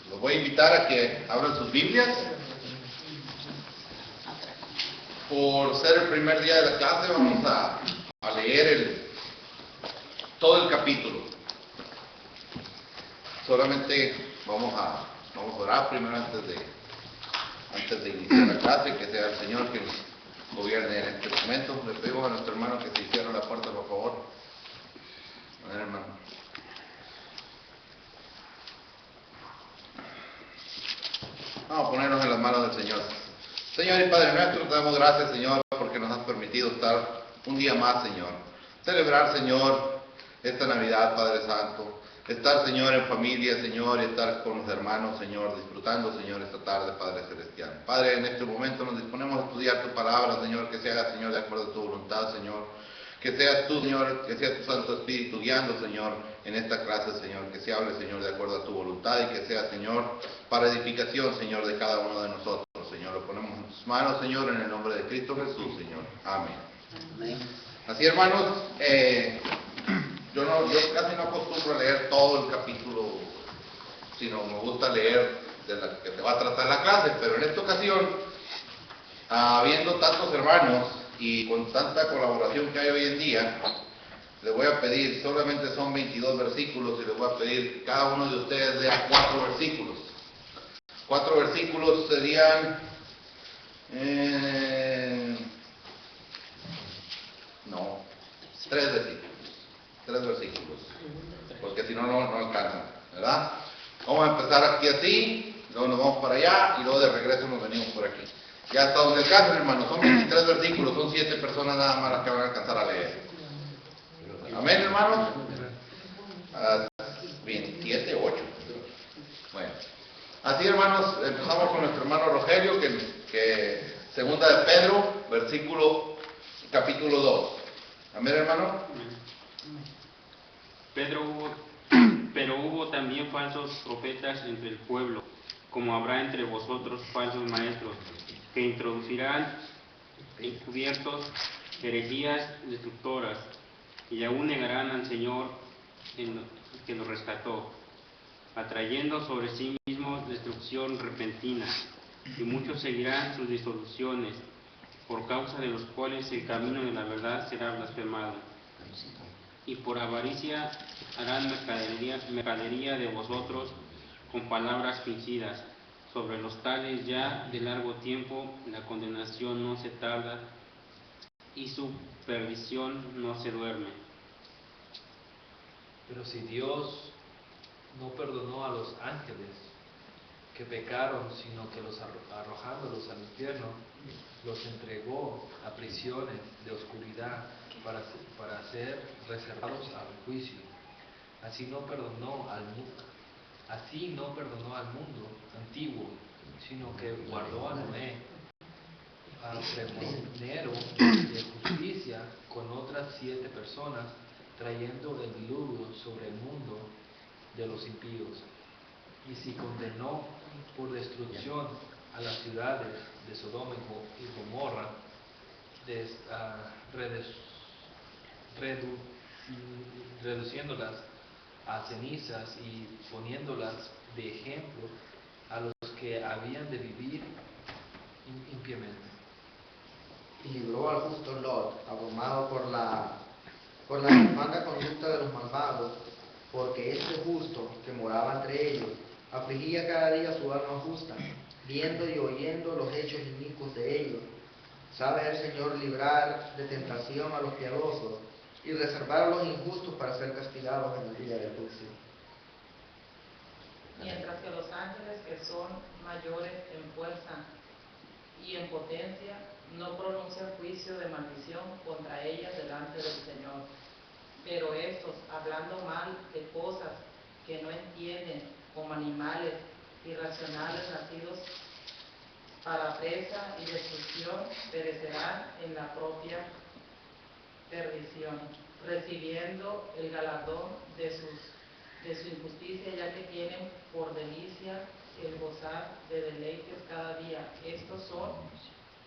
Los voy a invitar a que abran sus Biblias. Por ser el primer día de la clase, vamos a leer todo el capítulo. Solamente vamos a orar primero antes de iniciar la clase, que sea el Señor quien gobierne en este momento. Le pedimos a nuestro hermano que se cierre la puerta, por favor. A ver, hermano. Vamos a ponernos en las manos del Señor. Señor y Padre nuestro, te damos gracias, Señor, porque nos has permitido estar un día más, Señor. Celebrar, Señor, esta Navidad, Padre Santo. Estar, Señor, en familia, Señor, y estar con los hermanos, Señor, disfrutando, Señor, esta tarde, Padre Celestial. Padre, en este momento nos disponemos a estudiar tu palabra, Señor, que se haga, Señor, de acuerdo a tu voluntad, Señor. Que seas tú, Señor, que sea tu Santo Espíritu guiando, Señor, en esta clase, Señor. Que se hable, Señor, de acuerdo a tu voluntad y que sea, Señor, para edificación, Señor, de cada uno de nosotros, Señor. Lo ponemos en tus manos, Señor, en el nombre de Cristo Jesús, Señor. Amén. Amén. Así, hermanos, yo casi no acostumbro a leer todo el capítulo, sino me gusta leer de la que se va a tratar la clase, pero en esta ocasión, habiendo tantos hermanos y con tanta colaboración que hay hoy en día, les voy a pedir, solamente son 22 versículos, y les voy a pedir que cada uno de ustedes lea 4 versículos. 4 versículos serían, no, 3 versículos. 3 versículos, porque si no, no alcanzan, ¿verdad? Vamos a empezar aquí así, luego nos vamos para allá y luego de regreso nos venimos por aquí. Ya hasta donde alcancen, hermanos, son 23 versículos, son 7 personas nada más las que van a alcanzar a leer. Amén, hermanos. 27, 8. Bueno, así, hermanos, empezamos con nuestro hermano Rogelio, que segunda de Pedro, capítulo 2. Amén, hermano. Pero hubo también falsos profetas entre el pueblo, como habrá entre vosotros falsos maestros, que introducirán encubiertos herejías destructoras, y aún negarán al Señor que los rescató, atrayendo sobre sí mismos destrucción repentina, y muchos seguirán sus disoluciones, por causa de los cuales el camino de la verdad será blasfemado. Y por avaricia harán mercadería de vosotros con palabras fingidas. Sobre los tales ya de largo tiempo la condenación no se tarda y su perdición no se duerme. Pero si Dios no perdonó a los ángeles que pecaron, sino que los arrojándolos al infierno, los entregó a prisiones de oscuridad para ser reservados al juicio. Así no perdonó al mundo antiguo, sino que guardó a Noé, al pregonero de justicia, con otras 7 personas, trayendo el diluvio sobre el mundo de los impíos. Y si condenó por destrucción a las ciudades de Sodoma y Gomorra, reduciéndolas a cenizas y poniéndolas de ejemplo a los que habían de vivir impíamente. Y libró al justo Lot, abrumado por la infanda conducta de los malvados, porque este justo que moraba entre ellos afligía cada día su alma justa, viendo y oyendo los hechos inicuos de ellos. Sabe el Señor librar de tentación a los piadosos y reservar a los injustos para ser castigados en el día del juicio. Mientras que los ángeles, que son mayores en fuerza y en potencia, no pronuncian juicio de maldición contra ellas delante del Señor. Pero estos, hablando mal de cosas que no entienden, como animales irracionales nacidos para presa y destrucción, perecerán en la propia perdición, recibiendo el galardón de su injusticia, ya que tienen por delicia el gozar de deleites cada día. Estos son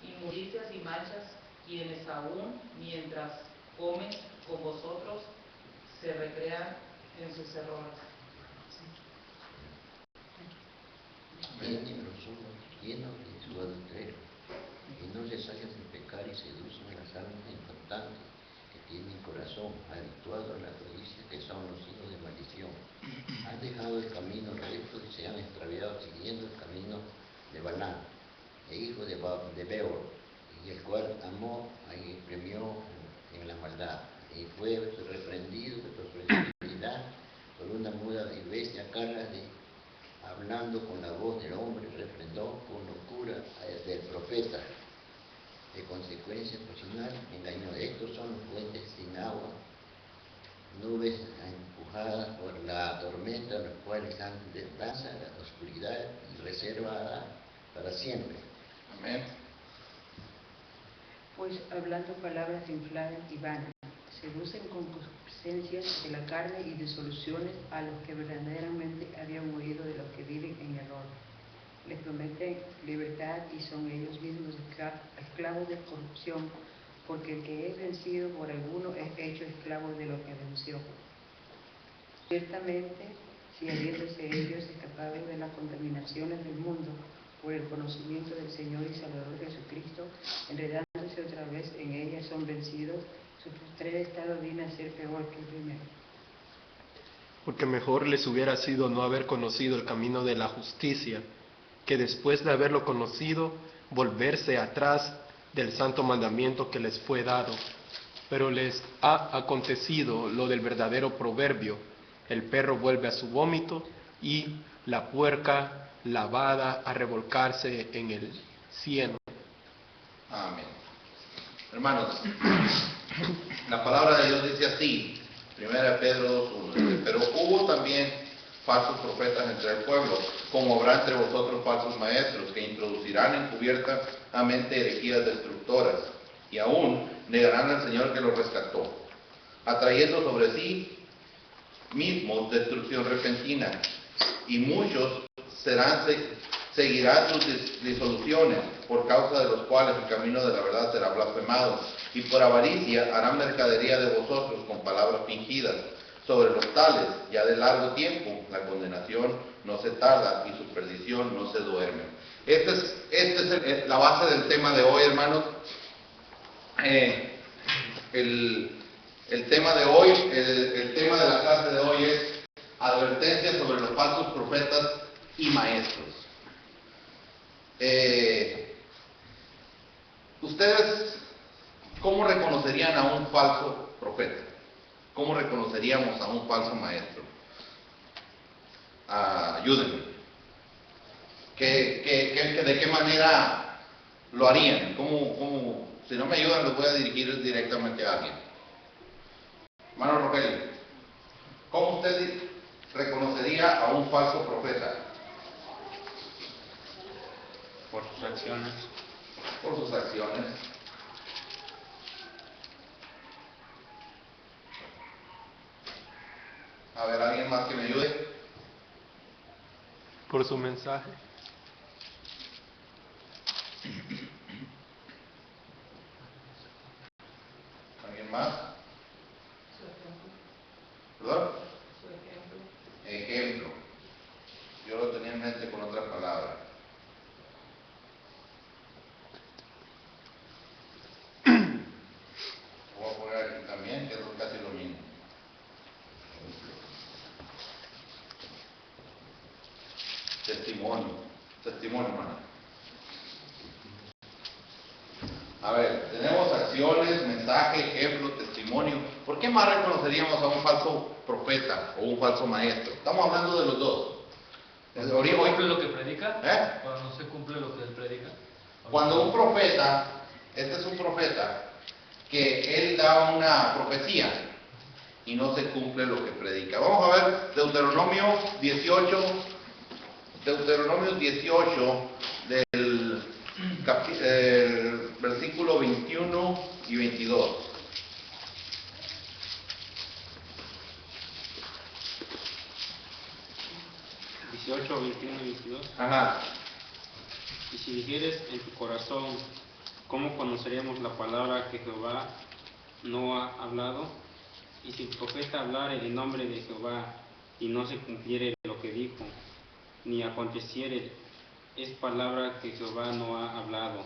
inmundicias y manchas, quienes aún mientras comen con vosotros se recrean en sus errores. llenos de su adulterio, y no les hagas en pecar y seduzcan las almas inconstantes que tienen corazón habituado a la codicia, que son los hijos de maldición. Han dejado el camino recto y se han extraviado siguiendo el camino de Balaam, hijo de Beor, y el cual amó y premió en la maldad, y fue reprendido por su infidelidad por una muda y bestia cara de, hablando con la voz del hombre, refrendó con locura del profeta. De consecuencia personal, engañó. Estos son fuentes sin agua, nubes empujadas por la tormenta, los cuales danza la oscuridad y reservada para siempre. Amén. Pues hablando palabras infladas y vanas, seducen con concupiscencias de la carne y disoluciones a los que verdaderamente habían oído de los que viven en error. Les prometen libertad y son ellos mismos esclavos de corrupción, porque el que es vencido por alguno es hecho esclavo de lo que venció. Ciertamente, si habiéndose ellos escapado de las contaminaciones del mundo por el conocimiento del Señor y Salvador Jesucristo, enredándose otra vez en ellas, son vencidos, su postrer estado viene a ser peor que el primero. Porque mejor les hubiera sido no haber conocido el camino de la justicia, que después de haberlo conocido, volverse atrás del santo mandamiento que les fue dado. Pero les ha acontecido lo del verdadero proverbio: el perro vuelve a su vómito y la puerca lavada a revolcarse en el cieno. Amén. Hermanos, la palabra de Dios dice así, 1 Pedro 2:1, pero hubo también falsos profetas entre el pueblo, como habrá entre vosotros falsos maestros, que introducirán encubiertamente herejías destructoras, y aún negarán al Señor que los rescató, atrayendo sobre sí mismos destrucción repentina, y muchos seguirán sus disoluciones, por causa de los cuales el camino de la verdad será blasfemado, y por avaricia harán mercadería de vosotros con palabras fingidas. Sobre los tales, ya de largo tiempo, la condenación no se tarda y su perdición no se duerme. Esta es la base del tema de hoy, hermanos. El tema de hoy, el tema de la clase de hoy es advertencia sobre los falsos profetas y maestros. ¿Ustedes cómo reconocerían a un falso profeta? ¿Cómo reconoceríamos a un falso maestro? Ayúdenme. ¿De qué manera lo harían? Si no me ayudan, los voy a dirigir directamente a alguien. Hermano Rogelio, ¿cómo usted reconocería a un falso profeta? Por sus acciones. Por sus acciones. A ver, ¿alguien más que me ayude? Por su mensaje. ¿Alguien más? Su ejemplo. ¿Perdón? Su ejemplo. Ejemplo. Yo lo tenía en mente con otra palabra. Voy a poner aquí también, que es casi lo mismo. Testimonio, hermano. A ver, tenemos acciones, mensaje, ejemplo, testimonio. ¿Por qué más reconoceríamos a un falso profeta o un falso maestro? Estamos hablando de los dos. ¿Cuando no se cumple lo que predica? ¿Eh? Cuando no se cumple lo que él predica. Cuando un profeta, este es un profeta, que él da una profecía y no se cumple lo que predica. Vamos a ver Deuteronomio 18 del versículo 21 y 22. ¿18, 21 y 22? Ajá. Y si dijeres en tu corazón, ¿cómo conoceremos la palabra que Jehová no ha hablado? Y si el profeta hablare en nombre de Jehová y no se cumpliere lo que dijo, ni aconteciere es palabra que Jehová no ha hablado.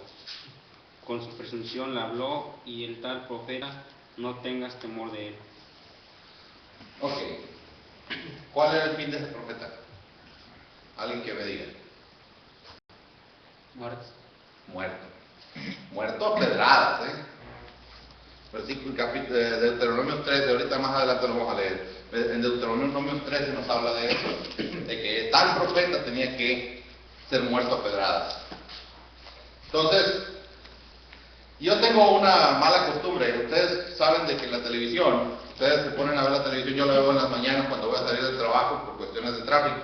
Con su presunción la habló, y el tal profeta, no tengas temor de él. Ok. ¿Cuál era el fin de ese profeta? Alguien que me diga. Muertos. Muerto. Muerto a pedradas, Versículo, Deuteronomio 13, ahorita más adelante lo vamos a leer. En Deuteronomio 13 nos habla de eso, de que tal profeta tenía que ser muerto a pedradas. Entonces, yo tengo una mala costumbre. Ustedes saben de que la televisión, ustedes se ponen a ver la televisión, yo la veo en las mañanas cuando voy a salir del trabajo por cuestiones de tráfico.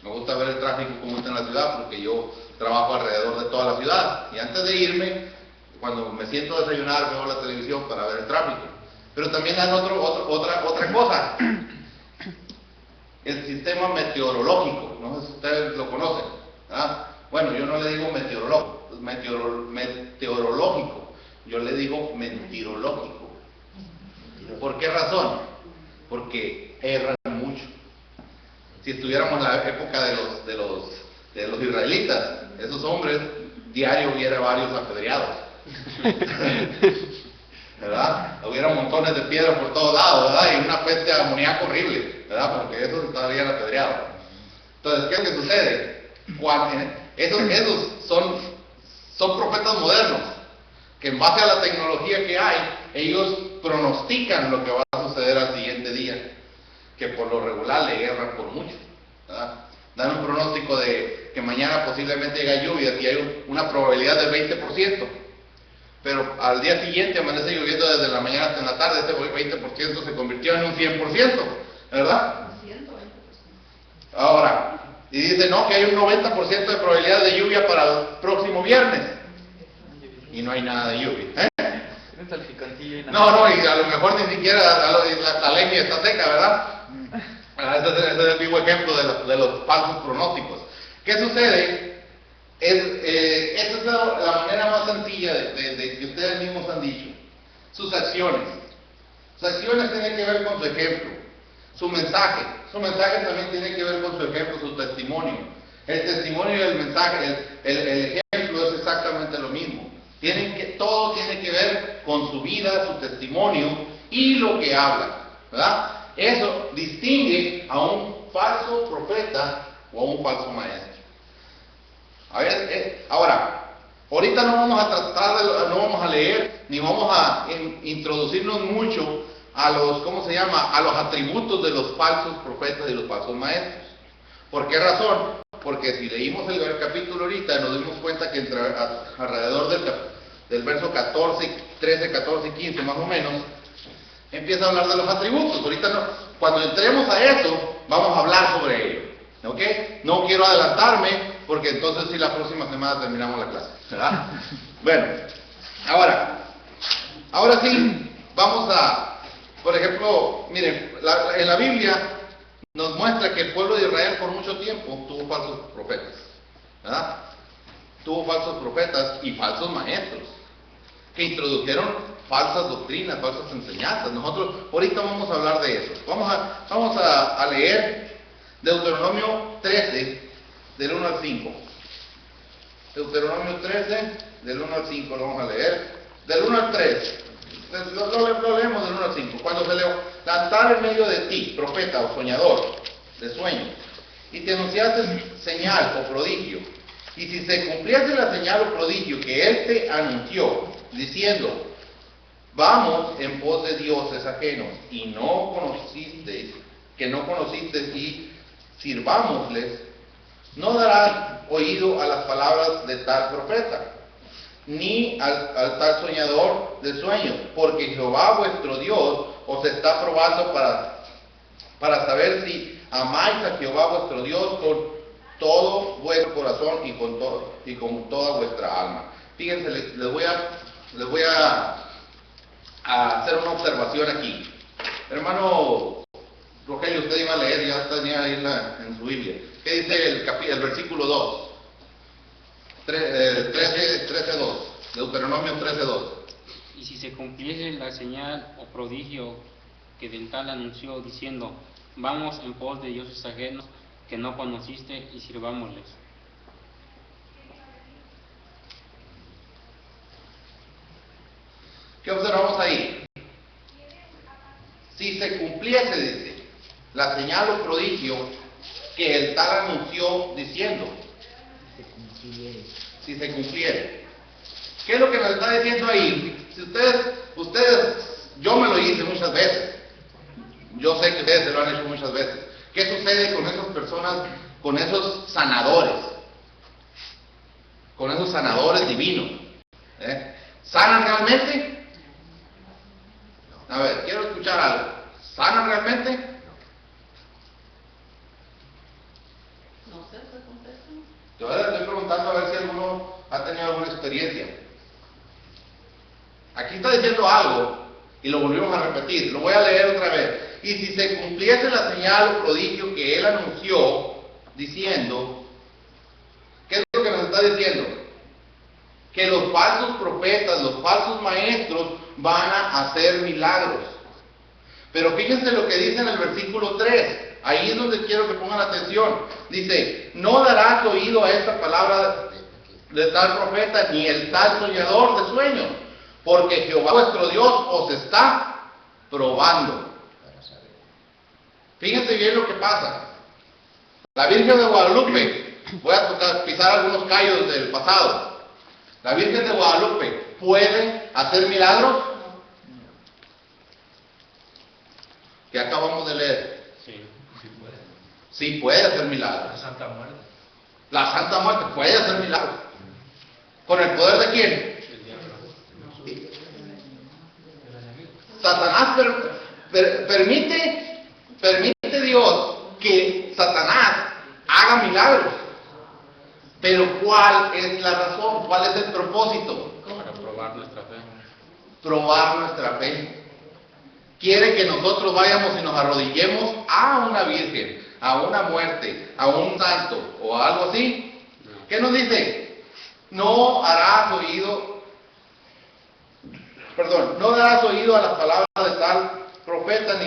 Me gusta ver el tráfico como está en la ciudad porque yo trabajo alrededor de toda la ciudad. Y antes de irme, cuando me siento a desayunar, veo la televisión para ver el tráfico. Pero también hay otra cosa. El sistema meteorológico, no sé si ustedes lo conocen. Bueno, yo no le digo meteorológico, yo le digo mentirológico. ¿Por qué razón? Porque erran mucho. Si estuviéramos en la época de los israelitas, esos hombres diario hubiera varios apedreados. ¿Verdad? Hubiera montones de piedras por todos lados, ¿verdad? Y una peste de amoníaco horrible, ¿verdad? Porque esos estarían apedreados. Entonces, ¿qué es lo que sucede? Esos son profetas modernos, que en base a la tecnología que hay, ellos pronostican lo que va a suceder al siguiente día, que por lo regular le erran por mucho, ¿verdad? Dan un pronóstico de que mañana posiblemente haya lluvia y hay una probabilidad del 20%, pero al día siguiente amanece lloviendo desde la mañana hasta la tarde, ese 20% se convirtió en un 100%, ¿verdad? 120%. Ahora, y dice, no, que hay un 90% de probabilidad de lluvia para el próximo viernes, y no hay nada de lluvia, No, y a lo mejor ni siquiera la leña está seca, ¿verdad? Ese es el vivo ejemplo de los falsos pronósticos. ¿Qué sucede? Esta es la manera más sencilla de que ustedes mismos han dicho. Sus acciones. Sus acciones tienen que ver con su ejemplo. Su mensaje también tiene que ver con su ejemplo, su testimonio. El testimonio y el mensaje, el ejemplo es exactamente lo mismo. Todo tiene que ver con su vida, su testimonio y lo que habla, ¿verdad? Eso distingue a un falso profeta o a un falso maestro. Ahora, ahorita no vamos a tratar no vamos a leer, ni vamos a introducirnos mucho a los, a los atributos de los falsos profetas y los falsos maestros. ¿Por qué razón? Porque si leímos el capítulo ahorita, nos dimos cuenta que alrededor del verso 13, 14 y 15 más o menos, empieza a hablar de los atributos. Ahorita no, cuando entremos a eso, vamos a hablar sobre ello. ¿Ok? No quiero adelantarme, porque entonces sí la próxima semana terminamos la clase, ¿verdad? Bueno, ahora sí, vamos a, por ejemplo, miren, en la Biblia nos muestra que el pueblo de Israel por mucho tiempo tuvo falsos profetas, ¿verdad? Tuvo falsos profetas y falsos maestros, que introdujeron falsas doctrinas, falsas enseñanzas. Nosotros ahorita vamos a hablar de eso. Vamos a leer Deuteronomio 13, del 1 al 5. Deuteronomio 13, del 1 al 5 lo vamos a leer. Del 1 al 3. Lo leemos del 1 al 5. Cuando se levantara en medio de ti, profeta o soñador de sueño, y te anunciase señal o prodigio, y si se cumpliese la señal o prodigio que él te anunció, diciendo, vamos en pos de dioses ajenos, y que no conocisteis y sirvámosles, no darás oído a las palabras de tal profeta, ni al tal soñador de sueños, porque Jehová vuestro Dios os está probando para saber si amáis a Jehová vuestro Dios con todo vuestro corazón y con toda vuestra alma. Fíjense, les voy a hacer una observación aquí. Hermano Rogelio, usted iba a leer, ya tenía ahí en su Biblia. ¿Qué dice el versículo 2? 13:2, Deuteronomio 13:2. Y si se cumpliese la señal o prodigio que del tal anunció, diciendo, vamos en pos de dioses ajenos que no conociste y sirvámosles. ¿Qué observamos ahí? Si se cumpliese, dice, la señal o prodigio que el tal anunció diciendo. Si se cumpliere. ¿Qué es lo que nos está diciendo ahí? Si ustedes, yo me lo hice muchas veces. Yo sé que ustedes se lo han hecho muchas veces. ¿Qué sucede con esas personas, con esos sanadores? Con esos sanadores divinos. ¿Sanan realmente? A ver, quiero escuchar algo. ¿Sanan realmente? No sé, se contesta. Yo les estoy preguntando a ver si alguno ha tenido alguna experiencia. Aquí está diciendo algo y lo volvimos a repetir. Lo voy a leer otra vez. Y si se cumpliese la señal o prodigio que él anunció, diciendo, ¿qué es lo que nos está diciendo? Que los falsos profetas, los falsos maestros van a hacer milagros. Pero fíjense lo que dice en el versículo 3. Ahí es donde quiero que pongan atención. Dice, no darás oído a esta palabra de tal profeta, ni el tal soñador de sueños, porque Jehová vuestro Dios os está probando. Fíjense bien lo que pasa. La Virgen de Guadalupe, voy a pisar algunos callos del pasado. La Virgen de Guadalupe puede hacer milagros. Que acabamos de leer. Sí puede hacer milagros. La Santa Muerte. La Santa Muerte puede hacer milagros. ¿Con el poder de quién? El diablo. Satanás permite Dios que Satanás haga milagros. Pero ¿cuál es la razón? ¿Cuál es el propósito? Para probar nuestra fe. Probar nuestra fe. Quiere que nosotros vayamos y nos arrodillemos a una virgen, a una muerte, a un santo o algo así. ¿Qué nos dice? No darás oído a las palabras de tal profeta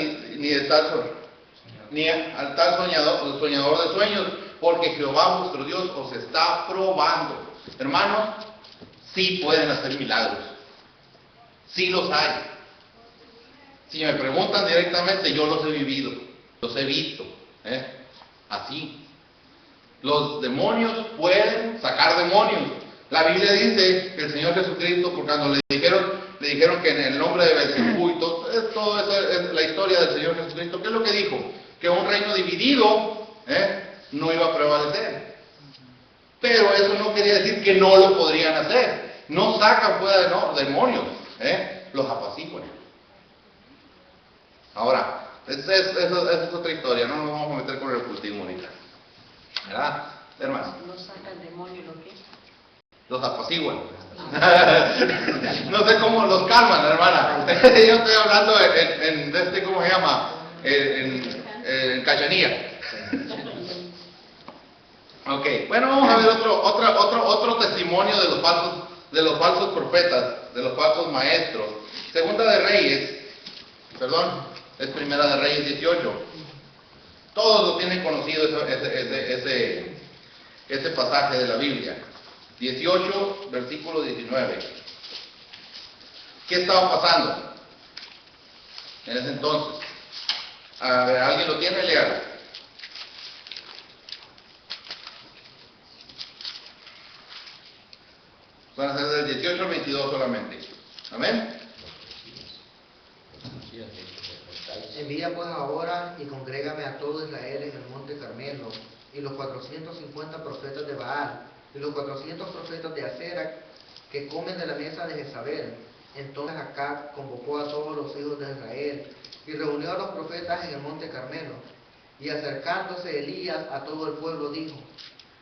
ni al tal soñador de sueños, porque Jehová vuestro Dios os está probando. Hermanos, sí pueden hacer milagros. Sí los hay. Si me preguntan directamente, yo los he vivido, los he visto. Así. Los demonios pueden sacar demonios. La Biblia dice que el Señor Jesucristo, porque cuando le dijeron que en el nombre de Belcebú y todo eso es la historia del Señor Jesucristo, ¿qué es lo que dijo? Que un reino dividido no iba a prevalecer. Pero eso no quería decir que no lo podrían hacer. No sacan fuera de demonios, los apaciguan. Ahora, esa es otra historia, no nos vamos a meter con el ocultismo ahorita. ¿Verdad, hermano? ¿No sacan demonio lo que? Los apaciguan. No sé cómo los calman, hermana. Yo estoy hablando en ¿cómo se llama? En Cachanilla. Ok, bueno, vamos a ver otro testimonio de los falsos profetas, de los falsos maestros. Segunda de Reyes, es Primera de Reyes 18. Todos lo tienen conocido ese pasaje de la Biblia. 18, versículo 19. ¿Qué estaba pasando en ese entonces? A ver, ¿alguien lo tiene? Léalo. Van a ser del 18 al 22 solamente. ¿Amén? Envía pues ahora y congrégame a todo Israel en el monte Carmelo, y los 450 profetas de Baal, y los 400 profetas de Acera, que comen de la mesa de Jezabel. Entonces Acab convocó a todos los hijos de Israel, y reunió a los profetas en el monte Carmelo. Y acercándose Elías a todo el pueblo dijo: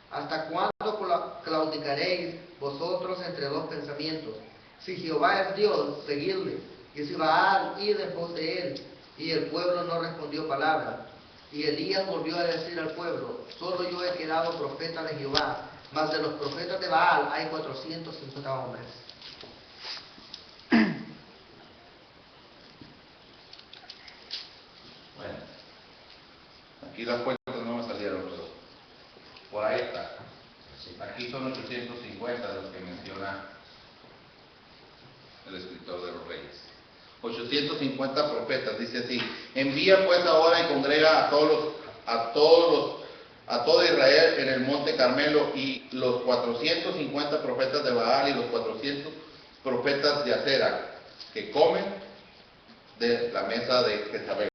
¿hasta cuándo claudicaréis vosotros entre dos pensamientos? Si Jehová es Dios, seguidle, y si Baal, id en pos de él. Y el pueblo no respondió palabra. Y Elías volvió a decir al pueblo: solo yo he quedado profeta de Jehová, mas de los profetas de Baal hay 450 hombres. Bueno, aquí las cuentas no me salieron, pero por ahí está. Aquí son 850 los que menciona el escritor de los Reyes. 850 profetas, dice así: envía pues ahora y congrega a todo Israel en el monte Carmelo, y los 450 profetas de Baal y los 400 profetas de Acera, que comen de la mesa de Jezabel.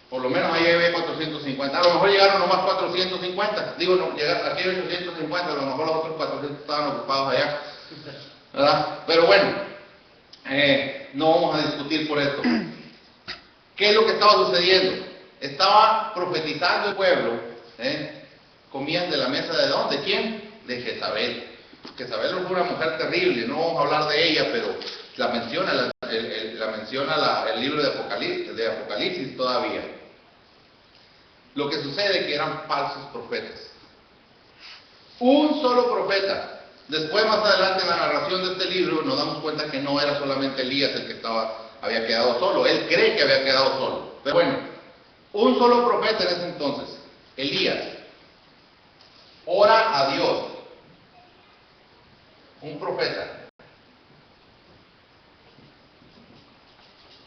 Por lo menos ahí ve 450, a lo mejor llegaron nomás 450, digo, no, aquí hay 850, a lo mejor los otros 400 estaban ocupados allá, ¿verdad? Pero bueno, no vamos a discutir por esto. ¿Qué es lo que estaba sucediendo? Estaba profetizando el pueblo, comían de la mesa ¿de dónde? ¿De quién? De Jezabel. Jezabel fue una mujer terrible, no vamos a hablar de ella, pero la menciona el libro de Apocalipsis todavía. Lo que sucede es que eran falsos profetas. Un solo profeta. Después, más adelante, en la narración de este libro, nos damos cuenta que no era solamente Elías el que había quedado solo. Él cree que había quedado solo. Pero bueno, un solo profeta en ese entonces, Elías, ora a Dios. Un profeta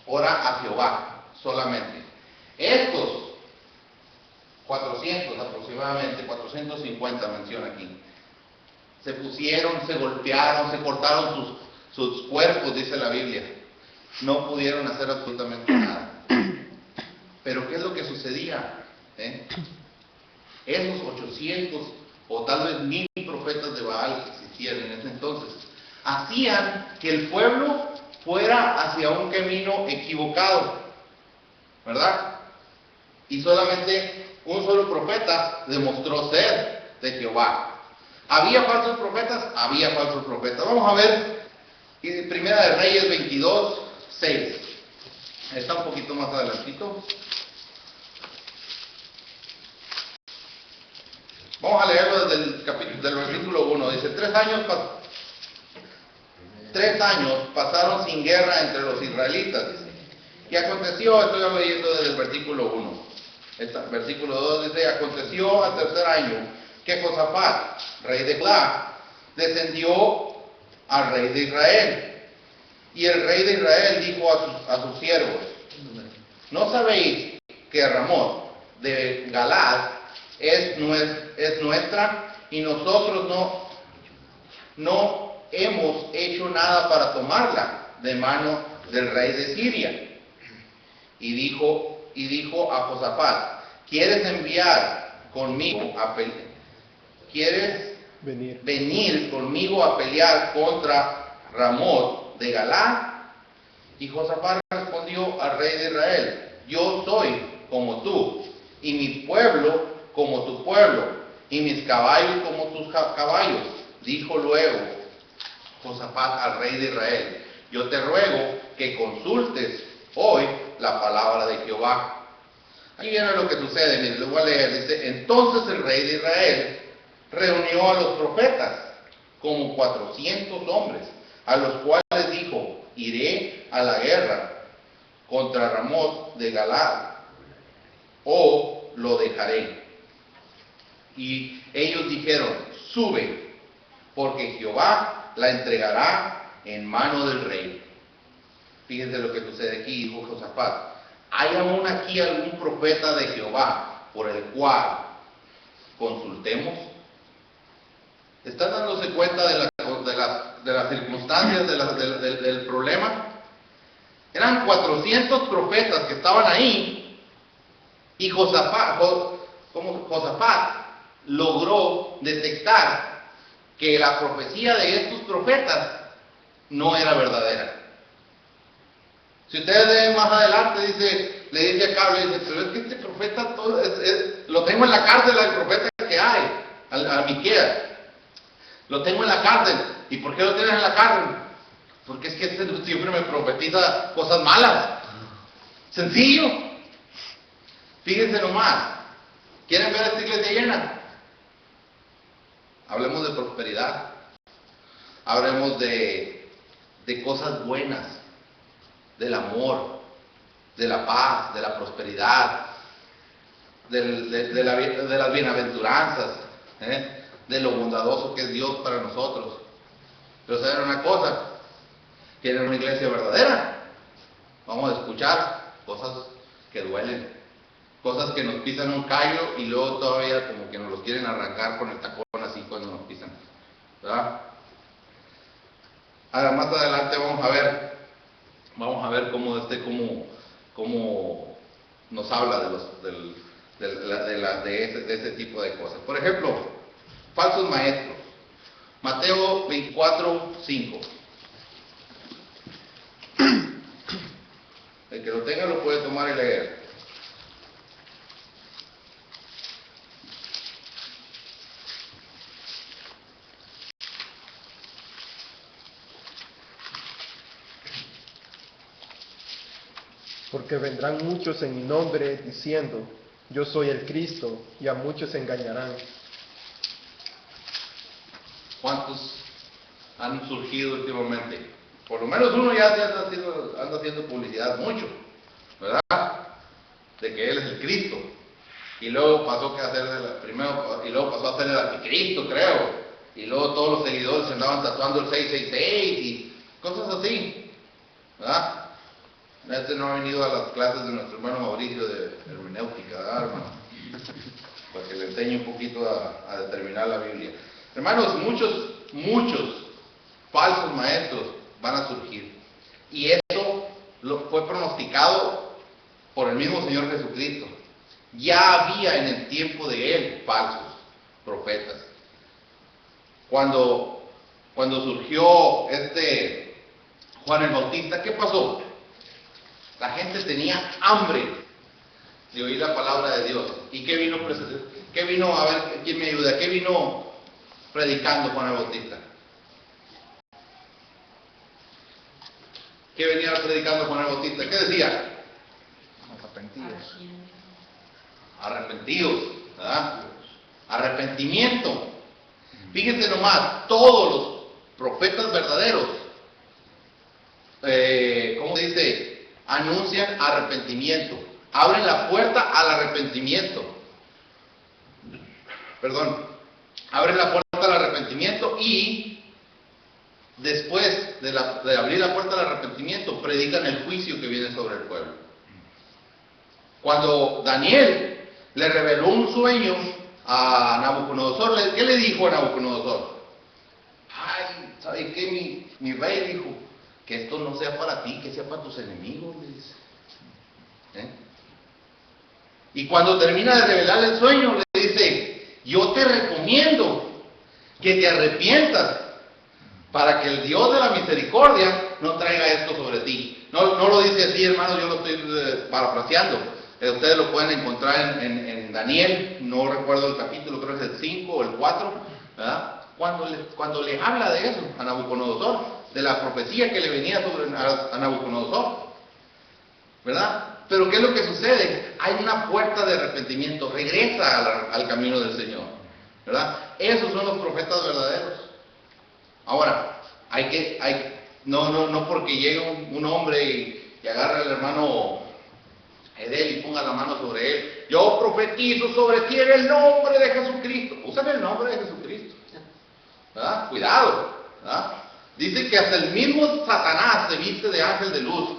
ora a Jehová solamente. Estos 400 aproximadamente, 450 menciona aquí, se pusieron, se golpearon, se cortaron sus cuerpos, dice la Biblia. No pudieron hacer absolutamente nada. Pero ¿qué es lo que sucedía? Esos 800 o tal vez 1000 profetas de Baal que existían en ese entonces, hacían que el pueblo fuera hacia un camino equivocado, ¿verdad? Y solamente un solo profeta demostró ser de Jehová. ¿Había falsos profetas? Había falsos profetas. Vamos a ver Primera de Reyes 22, 6. Está un poquito más adelantito. Vamos a leerlo desde del versículo 1. Dice: 3 años pasaron sin guerra entre los israelitas. Y aconteció, estoy leyendo desde el versículo 1. Versículo 2 dice: aconteció al tercer año que Josafat, rey de Judá, descendió al rey de Israel. Y el rey de Israel dijo a sus siervos: ¿no sabéis que Ramot de Galaad es nuestra, y nosotros no hemos hecho nada para tomarla de mano del rey de Siria? Y dijo a Josafat: ¿quieres venir conmigo a pelear contra Ramot de Galaad? Y Josafat respondió al rey de Israel: yo soy como tú, y mi pueblo como tu pueblo, y mis caballos como tus caballos. Dijo luego Josafat al rey de Israel: yo te ruego que consultes hoy la palabra de Jehová. Aquí viene lo que sucede, miren, lo voy a leer. Dice: entonces el rey de Israel reunió a los profetas, como 400 hombres, a los cuales dijo: iré a la guerra contra Ramot de Galaad, o lo dejaré. Y ellos dijeron: sube, porque Jehová la entregará en mano del rey. Fíjense lo que sucede aquí, dijo Josafat: ¿hay aún aquí algún profeta de Jehová por el cual consultemos? ¿Están dándose cuenta de las circunstancias del problema? Eran 400 profetas que estaban ahí, y Josafat logró detectar que la profecía de estos profetas no era verdadera. Si ustedes leen más adelante, le dice a Cable, pero es que este profeta lo tengo en la cárcel, al profeta que hay, a Miqueas. Lo tengo en la cárcel. ¿Y por qué lo tienes en la cárcel? Porque es que este siempre me profetiza cosas malas. Sencillo. Fíjense nomás. ¿Quieren ver esta iglesia llena? Hablemos de prosperidad. Hablemos de cosas buenas, del amor, de la paz, de la prosperidad, de las bienaventuranzas, de lo bondadoso que es Dios para nosotros. Pero ¿saben una cosa? ¿Quieren una iglesia verdadera? Vamos a escuchar cosas que duelen, cosas que nos pisan un callo y luego todavía como que nos los quieren arrancar con el tacón así cuando nos pisan, ¿verdad? Ahora más adelante vamos a ver cómo nos habla de ese tipo de cosas. Por ejemplo, falsos maestros. Mateo 24:5. El que lo tenga lo puede tomar y leer. Porque vendrán muchos en mi nombre diciendo, yo soy el Cristo, y a muchos engañarán. ¿Cuántos han surgido últimamente? Por lo menos uno ya anda haciendo publicidad mucho, ¿verdad? De que él es el Cristo. Y luego pasó a ser el anticristo, creo. Y luego todos los seguidores se andaban tatuando el 666 y cosas así, ¿verdad? No ha venido a las clases de nuestro hermano Mauricio de hermenéutica, ¿verdad, hermano? Para que le enseñe un poquito a determinar la Biblia. Hermanos, muchos falsos maestros van a surgir. Y esto fue pronosticado por el mismo Señor Jesucristo. Ya había en el tiempo de Él falsos profetas. Cuando surgió Juan el Bautista, ¿qué pasó? La gente tenía hambre de oír la palabra de Dios. ¿Y qué vino? A ver, ¿quién me ayuda? ¿Qué vino predicando Juan el Bautista? ¿Qué venía predicando Juan el Bautista? ¿Qué decía? Arrepentidos, ¿verdad? Arrepentimiento. Fíjense nomás, todos los profetas verdaderos, ¿cómo se dice? Anuncian arrepentimiento, abren la puerta al arrepentimiento. Abren la puerta al arrepentimiento y después de abrir la puerta al arrepentimiento, predican el juicio que viene sobre el pueblo. Cuando Daniel le reveló un sueño a Nabucodonosor, ¿qué le dijo a Nabucodonosor? Ay, ¿sabe qué? Mi rey dijo, que esto no sea para ti, que sea para tus enemigos, le dice. Y cuando termina de revelar el sueño, le dice, yo te recomiendo que te arrepientas para que el Dios de la misericordia no traiga esto sobre ti. No lo dice así, hermanos, yo lo estoy parafraseando. Ustedes lo pueden encontrar en Daniel, no recuerdo el capítulo, creo que es el 5 o el 4, ¿verdad? Cuando le habla de eso a Nabucodonosor, de la profecía que le venía a Nabucodonosor, ¿verdad? Pero ¿qué es lo que sucede? Hay una puerta de arrepentimiento, regresa al camino del Señor, ¿verdad? Esos son los profetas verdaderos. Ahora, no porque llegue un hombre y agarre al hermano Edel y ponga la mano sobre él, yo profetizo sobre ti en el nombre de Jesucristo. Usan el nombre de Jesucristo, ¿verdad? Cuidado, ¿verdad? Dice que hasta el mismo Satanás se viste de ángel de luz.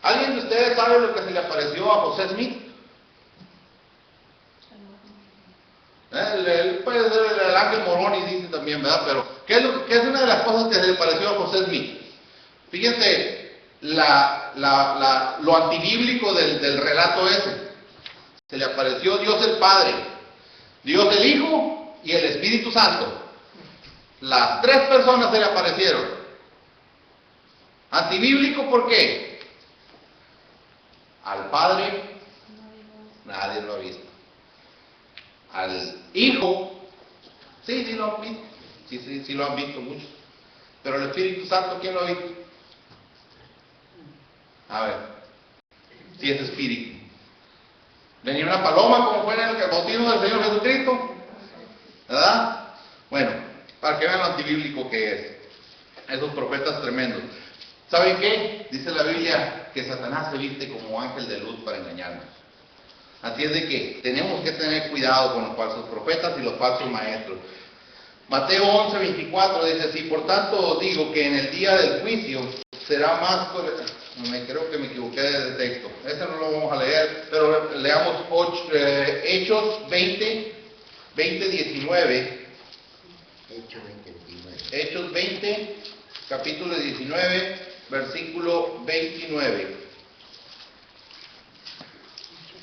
¿Alguien de ustedes sabe lo que se le apareció a José Smith? Puede ser el ángel Moroni, dice también, ¿verdad? Pero, ¿qué es una de las cosas que se le apareció a José Smith? Fíjense, lo antibíblico del relato ese. Se le apareció Dios el Padre, Dios el Hijo y el Espíritu Santo. Las tres personas se le aparecieron. Antibíblico, ¿por qué? Al Padre nadie lo ha visto. Al Hijo, sí lo han visto. Sí lo han visto muchos. Pero el Espíritu Santo, ¿quién lo ha visto? A ver, si es Espíritu. ¿Venía una paloma como fue en el bautismo del Señor Jesucristo? ¿Verdad? Bueno, para que vean lo antibíblico que es. Esos profetas tremendos. ¿Saben qué? Dice la Biblia que Satanás se viste como ángel de luz para engañarnos. Así es de que tenemos que tener cuidado con los falsos profetas y los falsos maestros. Mateo 11:24 dice así: por tanto os digo que en el día del juicio será más creo que me equivoqué de texto. Este no lo vamos a leer, pero leamos Hechos 20, 19. Hechos 20, capítulo 19, versículo 29.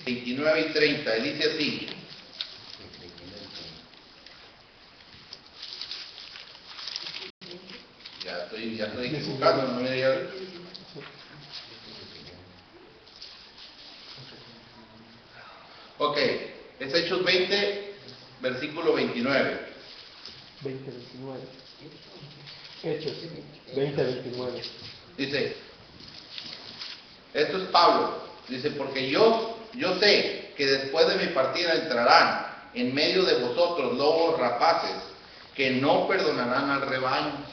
29 y 30, y dice así. Ya estoy equivocado, no me diga. Ok, es Hechos 20, versículo 29. 20, 29. Hechos 20, 29. Dice, esto es Pablo, dice, porque yo sé que después de mi partida entrarán en medio de vosotros lobos rapaces que no perdonarán al rebaño.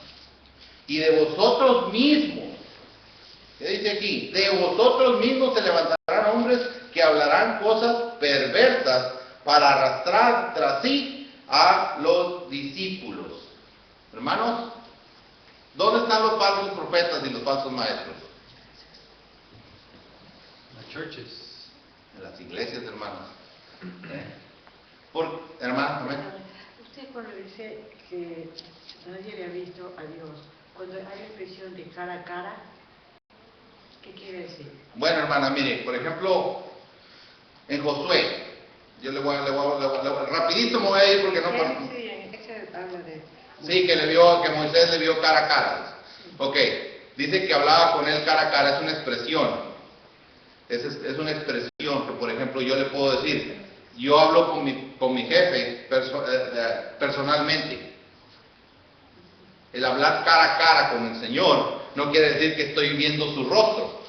Y de vosotros mismos, ¿qué dice aquí? De vosotros mismos se levantarán hombres que hablarán cosas perversas para arrastrar tras sí a los discípulos. Hermanos, ¿dónde están los falsos profetas y los falsos maestros? Las churches. En las iglesias, hermanos. Hermanos, amén. Usted cuando dice que nadie le ha visto a Dios, cuando hay la expresión de cara a cara, ¿qué quiere decir? Bueno, hermana, mire, por ejemplo, en Josué, yo le voy rapidito me voy a ir porque no... Sí, en ese habla de... Sí, que Moisés le vio cara a cara. Ok, dice que hablaba con él cara a cara, es una expresión. Es una expresión que, por ejemplo, yo le puedo decir, yo hablo con mi jefe personalmente. El hablar cara a cara con el Señor no quiere decir que estoy viendo su rostro.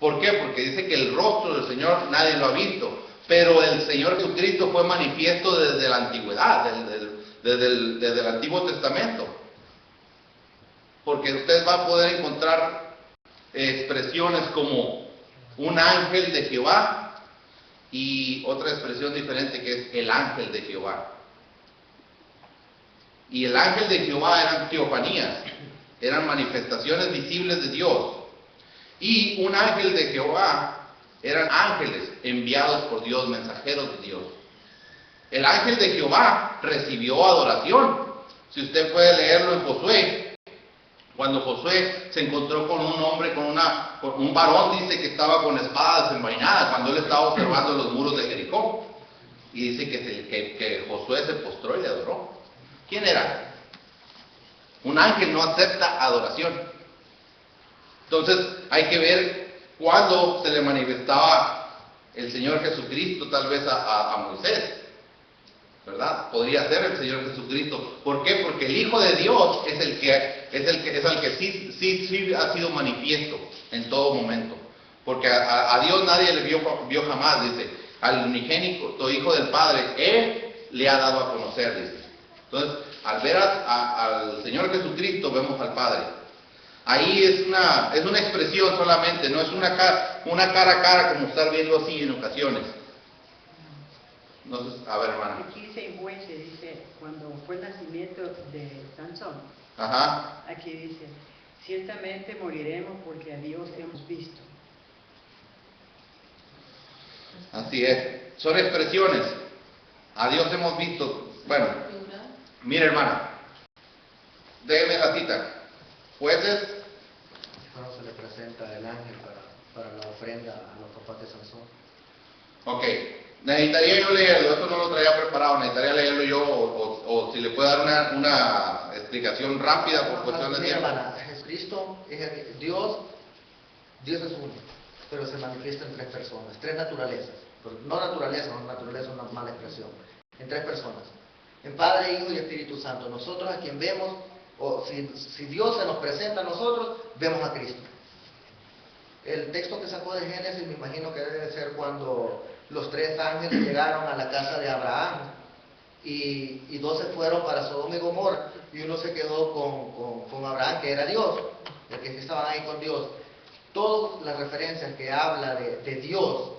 ¿Por qué? Porque dice que el rostro del Señor nadie lo ha visto, pero el Señor Jesucristo fue manifiesto desde la antigüedad, desde el Antiguo Testamento. Porque usted va a poder encontrar expresiones como un ángel de Jehová y otra expresión diferente que es el ángel de Jehová. Y el ángel de Jehová eran teofanías, eran manifestaciones visibles de Dios. Y un ángel de Jehová eran ángeles enviados por Dios, mensajeros de Dios. El ángel de Jehová recibió adoración. Si usted puede leerlo en Josué, cuando Josué se encontró con un hombre, con un varón, dice que estaba con espadas desenvainadas, cuando él estaba observando los muros de Jericó. Y dice que Josué se postró y le adoró. ¿Quién era? Un ángel no acepta adoración. Entonces hay que ver cuándo se le manifestaba el Señor Jesucristo tal vez a Moisés, ¿verdad? Podría ser el Señor Jesucristo. ¿Por qué? Porque el Hijo de Dios es el que sí ha sido manifiesto en todo momento. Porque a Dios nadie le vio jamás, dice. Al unigénito Hijo del Padre, Él le ha dado a conocer, dice. Entonces, al ver al Señor Jesucristo, vemos al Padre. Ahí es una expresión solamente, no es una cara a cara como estar viendo así en ocasiones. Entonces, a ver, hermano. Aquí dice en Jueces, dice, cuando fue el nacimiento de Sansón, Ajá. aquí dice, ciertamente moriremos porque a Dios hemos visto. Así es. Son expresiones. A Dios hemos visto. Bueno, mire, hermana. Déjeme la cita. Jueces. Cuando se le presenta el ángel para la ofrenda a los papás de Sansón. Ok. Necesitaría yo leerlo. Esto no lo traía preparado. Necesitaría leerlo yo o si le puedo dar una explicación rápida por cuestión de tiempo. Hermana, Jesucristo es Dios es uno, pero se manifiesta en tres personas, tres naturalezas. No naturaleza es una mala expresión. En tres personas. En Padre, Hijo y Espíritu Santo. Nosotros a quien vemos, o si Dios se nos presenta a nosotros, vemos a Cristo. El texto que sacó de Génesis me imagino que debe ser cuando los tres ángeles llegaron a la casa de Abraham y dos se fueron para Sodoma y Gomorra y uno se quedó con Abraham, que era Dios, el que estaban ahí con Dios. Todas las referencias que habla de Dios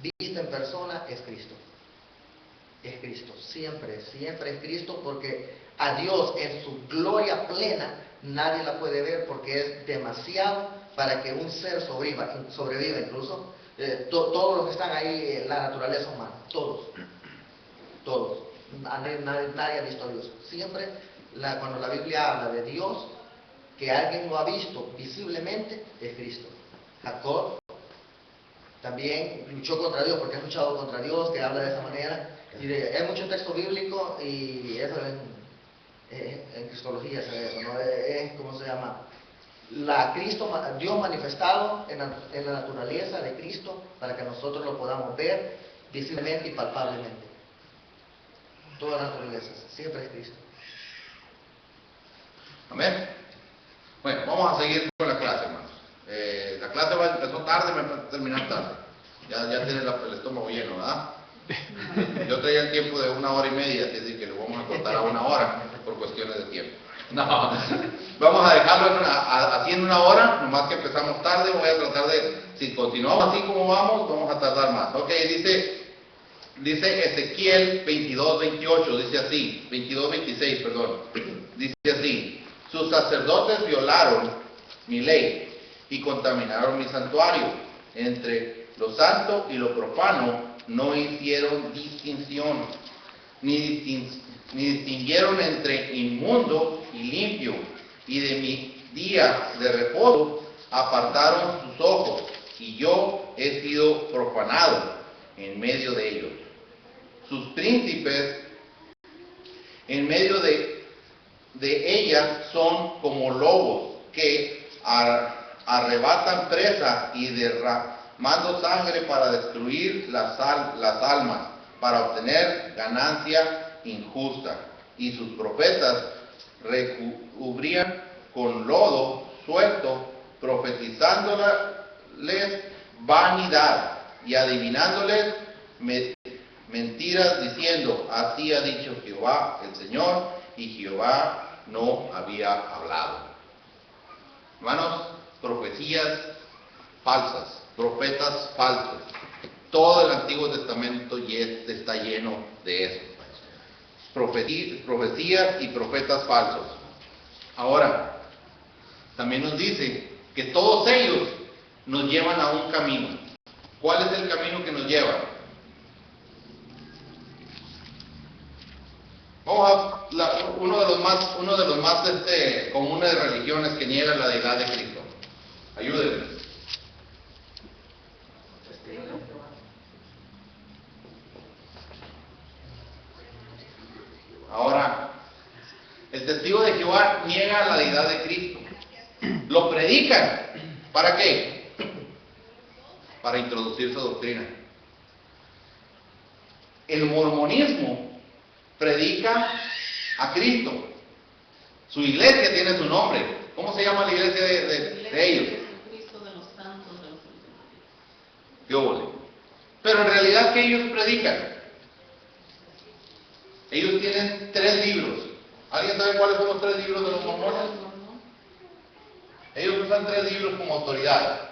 visto en persona es Cristo. es Cristo. Siempre, siempre es Cristo, porque a Dios en su gloria plena nadie la puede ver, porque es demasiado para que un ser sobreviva incluso. Todos los que están ahí en la naturaleza humana, todos. Nadie ha visto a Dios. Siempre, cuando la Biblia habla de Dios, que alguien lo ha visto visiblemente, es Cristo. Jacob también luchó contra Dios, porque ha luchado contra Dios, que habla de esa manera. Y hay mucho texto bíblico, y eso en cristología se ve eso, ¿no? Es, ¿cómo se llama? Dios manifestado en la naturaleza de Cristo, para que nosotros lo podamos ver visiblemente y palpablemente. Toda la naturaleza, siempre es Cristo. Amén. Bueno, vamos a seguir con la clase, hermanos. La clase empezó tarde, me va a terminar tarde. Ya tiene el estómago lleno, ¿verdad? Yo traía el tiempo de 1 hora y media, así que lo vamos a cortar a 1 hora por cuestiones de tiempo. No, vamos a dejarlo así en 1 hora, nomás que empezamos tarde. Voy a tratar de, si continuamos así como vamos a tardar más. Ok, dice Ezequiel 22:28, dice así, 22:26, perdón, dice así: sus sacerdotes violaron mi ley y contaminaron mi santuario. Entre lo santo y lo profano no hicieron distinción, ni distinguieron entre inmundo y limpio, y de mi día de reposo apartaron sus ojos, y yo he sido profanado en medio de ellos. Sus príncipes en medio de ellas son como lobos que arrebatan presa y derramando sangre para destruir las almas, para obtener ganancia injusta. Y sus profetas recubrían con lodo suelto, profetizándoles vanidad y adivinándoles mentiras, diciendo: así ha dicho Jehová el Señor, y Jehová no había hablado. Hermanos, profecías falsas, profetas falsos. Todo el Antiguo Testamento está lleno de eso. Profecías y profetas falsos. Ahora, también nos dice que todos ellos nos llevan a un camino. ¿Cuál es el camino que nos lleva? Vamos a uno de los más comunes de religiones que niegan la deidad de Cristo. Ayúdenme. Ahora, el testigo de Jehová niega la deidad de Cristo. Lo predican. ¿Para qué? Para introducir su doctrina. El mormonismo predica a Cristo. Su iglesia tiene su nombre. ¿Cómo se llama la iglesia de ellos? Cristo de los santos de los últimos días. ¿Qué hubo? Pero en realidad, ¿qué ellos predican? Ellos tienen 3 libros. ¿Alguien sabe cuáles son los 3 libros de los mormones? Ellos usan 3 libros como autoridad.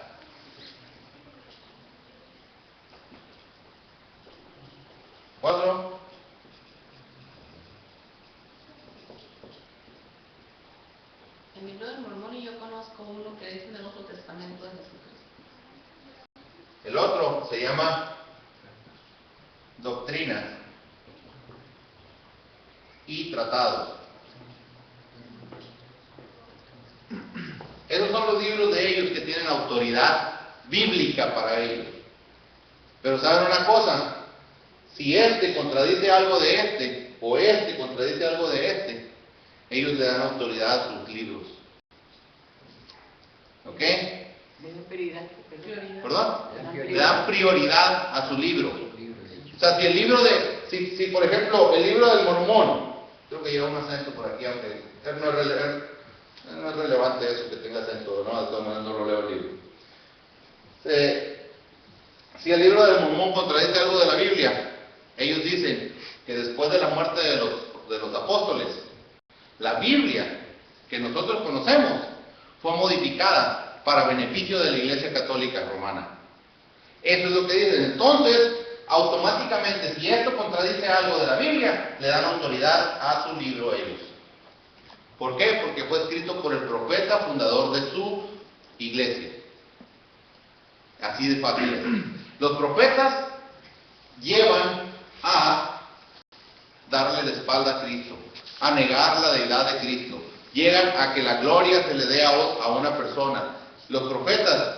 ¿4? En el libro del Mormón, y yo conozco uno que dice en el Otro Testamento de Jesucristo. El otro se llama Doctrinas y Tratados. Esos son los libros de ellos que tienen autoridad bíblica para ellos. Pero ¿saben una cosa? Si este contradice algo de este, o este contradice algo de este, ellos le dan autoridad a sus libros. ¿Ok? ¿Perdón? Le dan prioridad a su libro. O sea, si el libro si por ejemplo, el libro del Mormón, creo que lleva un acento por aquí, aunque no es relevante eso que tenga acento, ¿no? De todas maneras no lo leo el libro. Si el libro del Mormón contradice algo de la Biblia, ellos dicen que después de la muerte de los apóstoles, la Biblia que nosotros conocemos fue modificada para beneficio de la Iglesia Católica Romana. Eso es lo que dicen. Entonces, automáticamente, si esto contradice algo de la Biblia, le dan autoridad a su libro ellos. ¿Por qué? Porque fue escrito por el profeta fundador de su iglesia. Así de fácil es. Los profetas llevan a darle la espalda a Cristo, a negar la deidad de Cristo. Llegan a que la gloria se le dé a una persona. Los profetas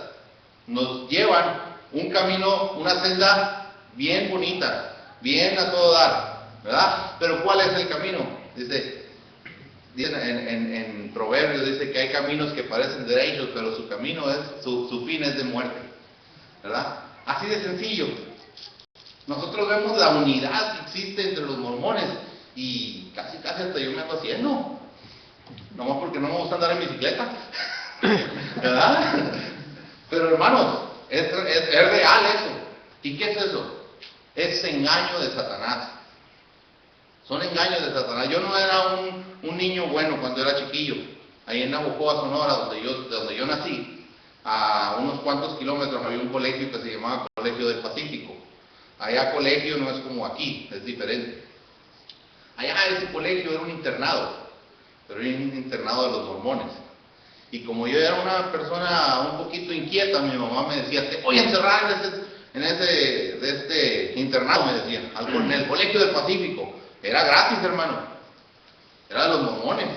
nos llevan un camino, una senda bien bonita, bien a todo dar, ¿verdad? Pero ¿cuál es el camino? Dice en Proverbios, dice que hay caminos que parecen derechos, pero su camino es, su fin es de muerte, ¿verdad? Así de sencillo. Nosotros vemos la unidad que existe entre los mormones y casi hasta yo me ando haciendo, nomás porque no me gusta andar en bicicleta, ¿verdad? Pero hermanos, es real eso. ¿Y qué es eso? Es engaño de Satanás. Son engaños de Satanás. Yo no era un niño bueno cuando era chiquillo. Ahí en Navojoa, Sonora, donde yo nací, a unos cuantos kilómetros había un colegio que se llamaba Colegio del Pacífico. Allá colegio no es como aquí, es diferente. Allá ese colegio era un internado, pero era un internado de los mormones. Y como yo era una persona un poquito inquieta, mi mamá me decía, te voy a encerrar en este internado, me decía, en el Colegio del Pacífico. Era gratis, hermano. Era de los mormones.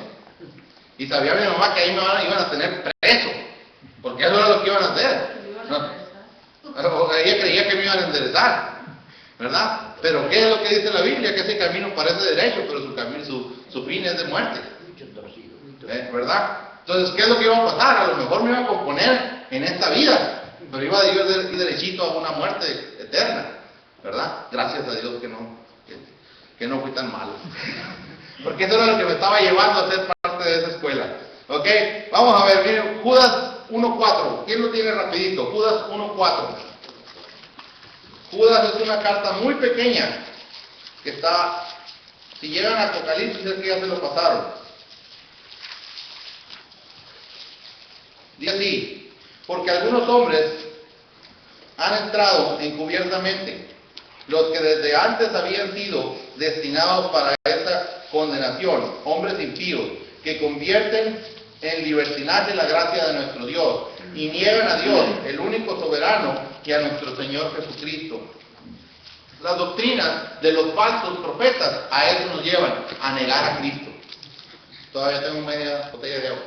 Y sabía mi mamá que ahí me iban a tener preso, porque eso era lo que iban a hacer. ¿No? Ella creía que me iban a enderezar, ¿verdad? Pero ¿qué es lo que dice la Biblia? Que ese camino parece derecho, pero su fin es de muerte. ¿Verdad? Entonces, ¿qué es lo que iba a pasar? A lo mejor me iba a componer en esta vida, pero iba a ir derechito a una muerte eterna, ¿verdad? Gracias a Dios que no fui tan malo. Porque eso era lo que me estaba llevando a ser parte de esa escuela. ¿Ok? Vamos a ver, miren, Judas 1.4. ¿Quién lo tiene rapidito? Judas 1.4. Judas es una carta muy pequeña que está, si llegan a Apocalipsis es que ya se lo pasaron. Dice así, porque algunos hombres han entrado encubiertamente, los que desde antes habían sido destinados para esta condenación, hombres impíos, que convierten en libertinaje la gracia de nuestro Dios y niegan a Dios, el único soberano, y a nuestro Señor Jesucristo. Las doctrinas de los falsos profetas a eso nos llevan, a negar a Cristo. Todavía tengo media botella de agua.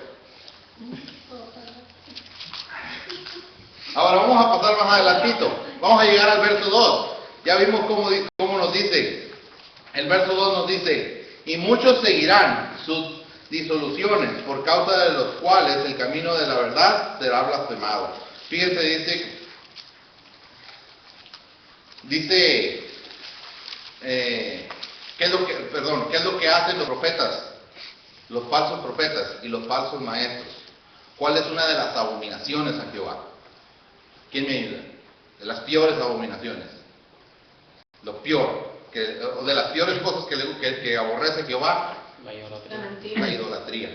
Ahora vamos a pasar más adelantito. Vamos a llegar al verso 2. Ya vimos cómo nos dice. El verso 2 nos dice, y muchos seguirán sus disoluciones, por causa de los cuales el camino de la verdad será blasfemado. Fíjense, dice, ¿qué es lo que hacen los profetas? Los falsos profetas y los falsos maestros. ¿Cuál es una de las abominaciones a Jehová? ¿Quién me ayuda? De las peores abominaciones. Lo peor, de las peores cosas que aborrece Jehová, la idolatría.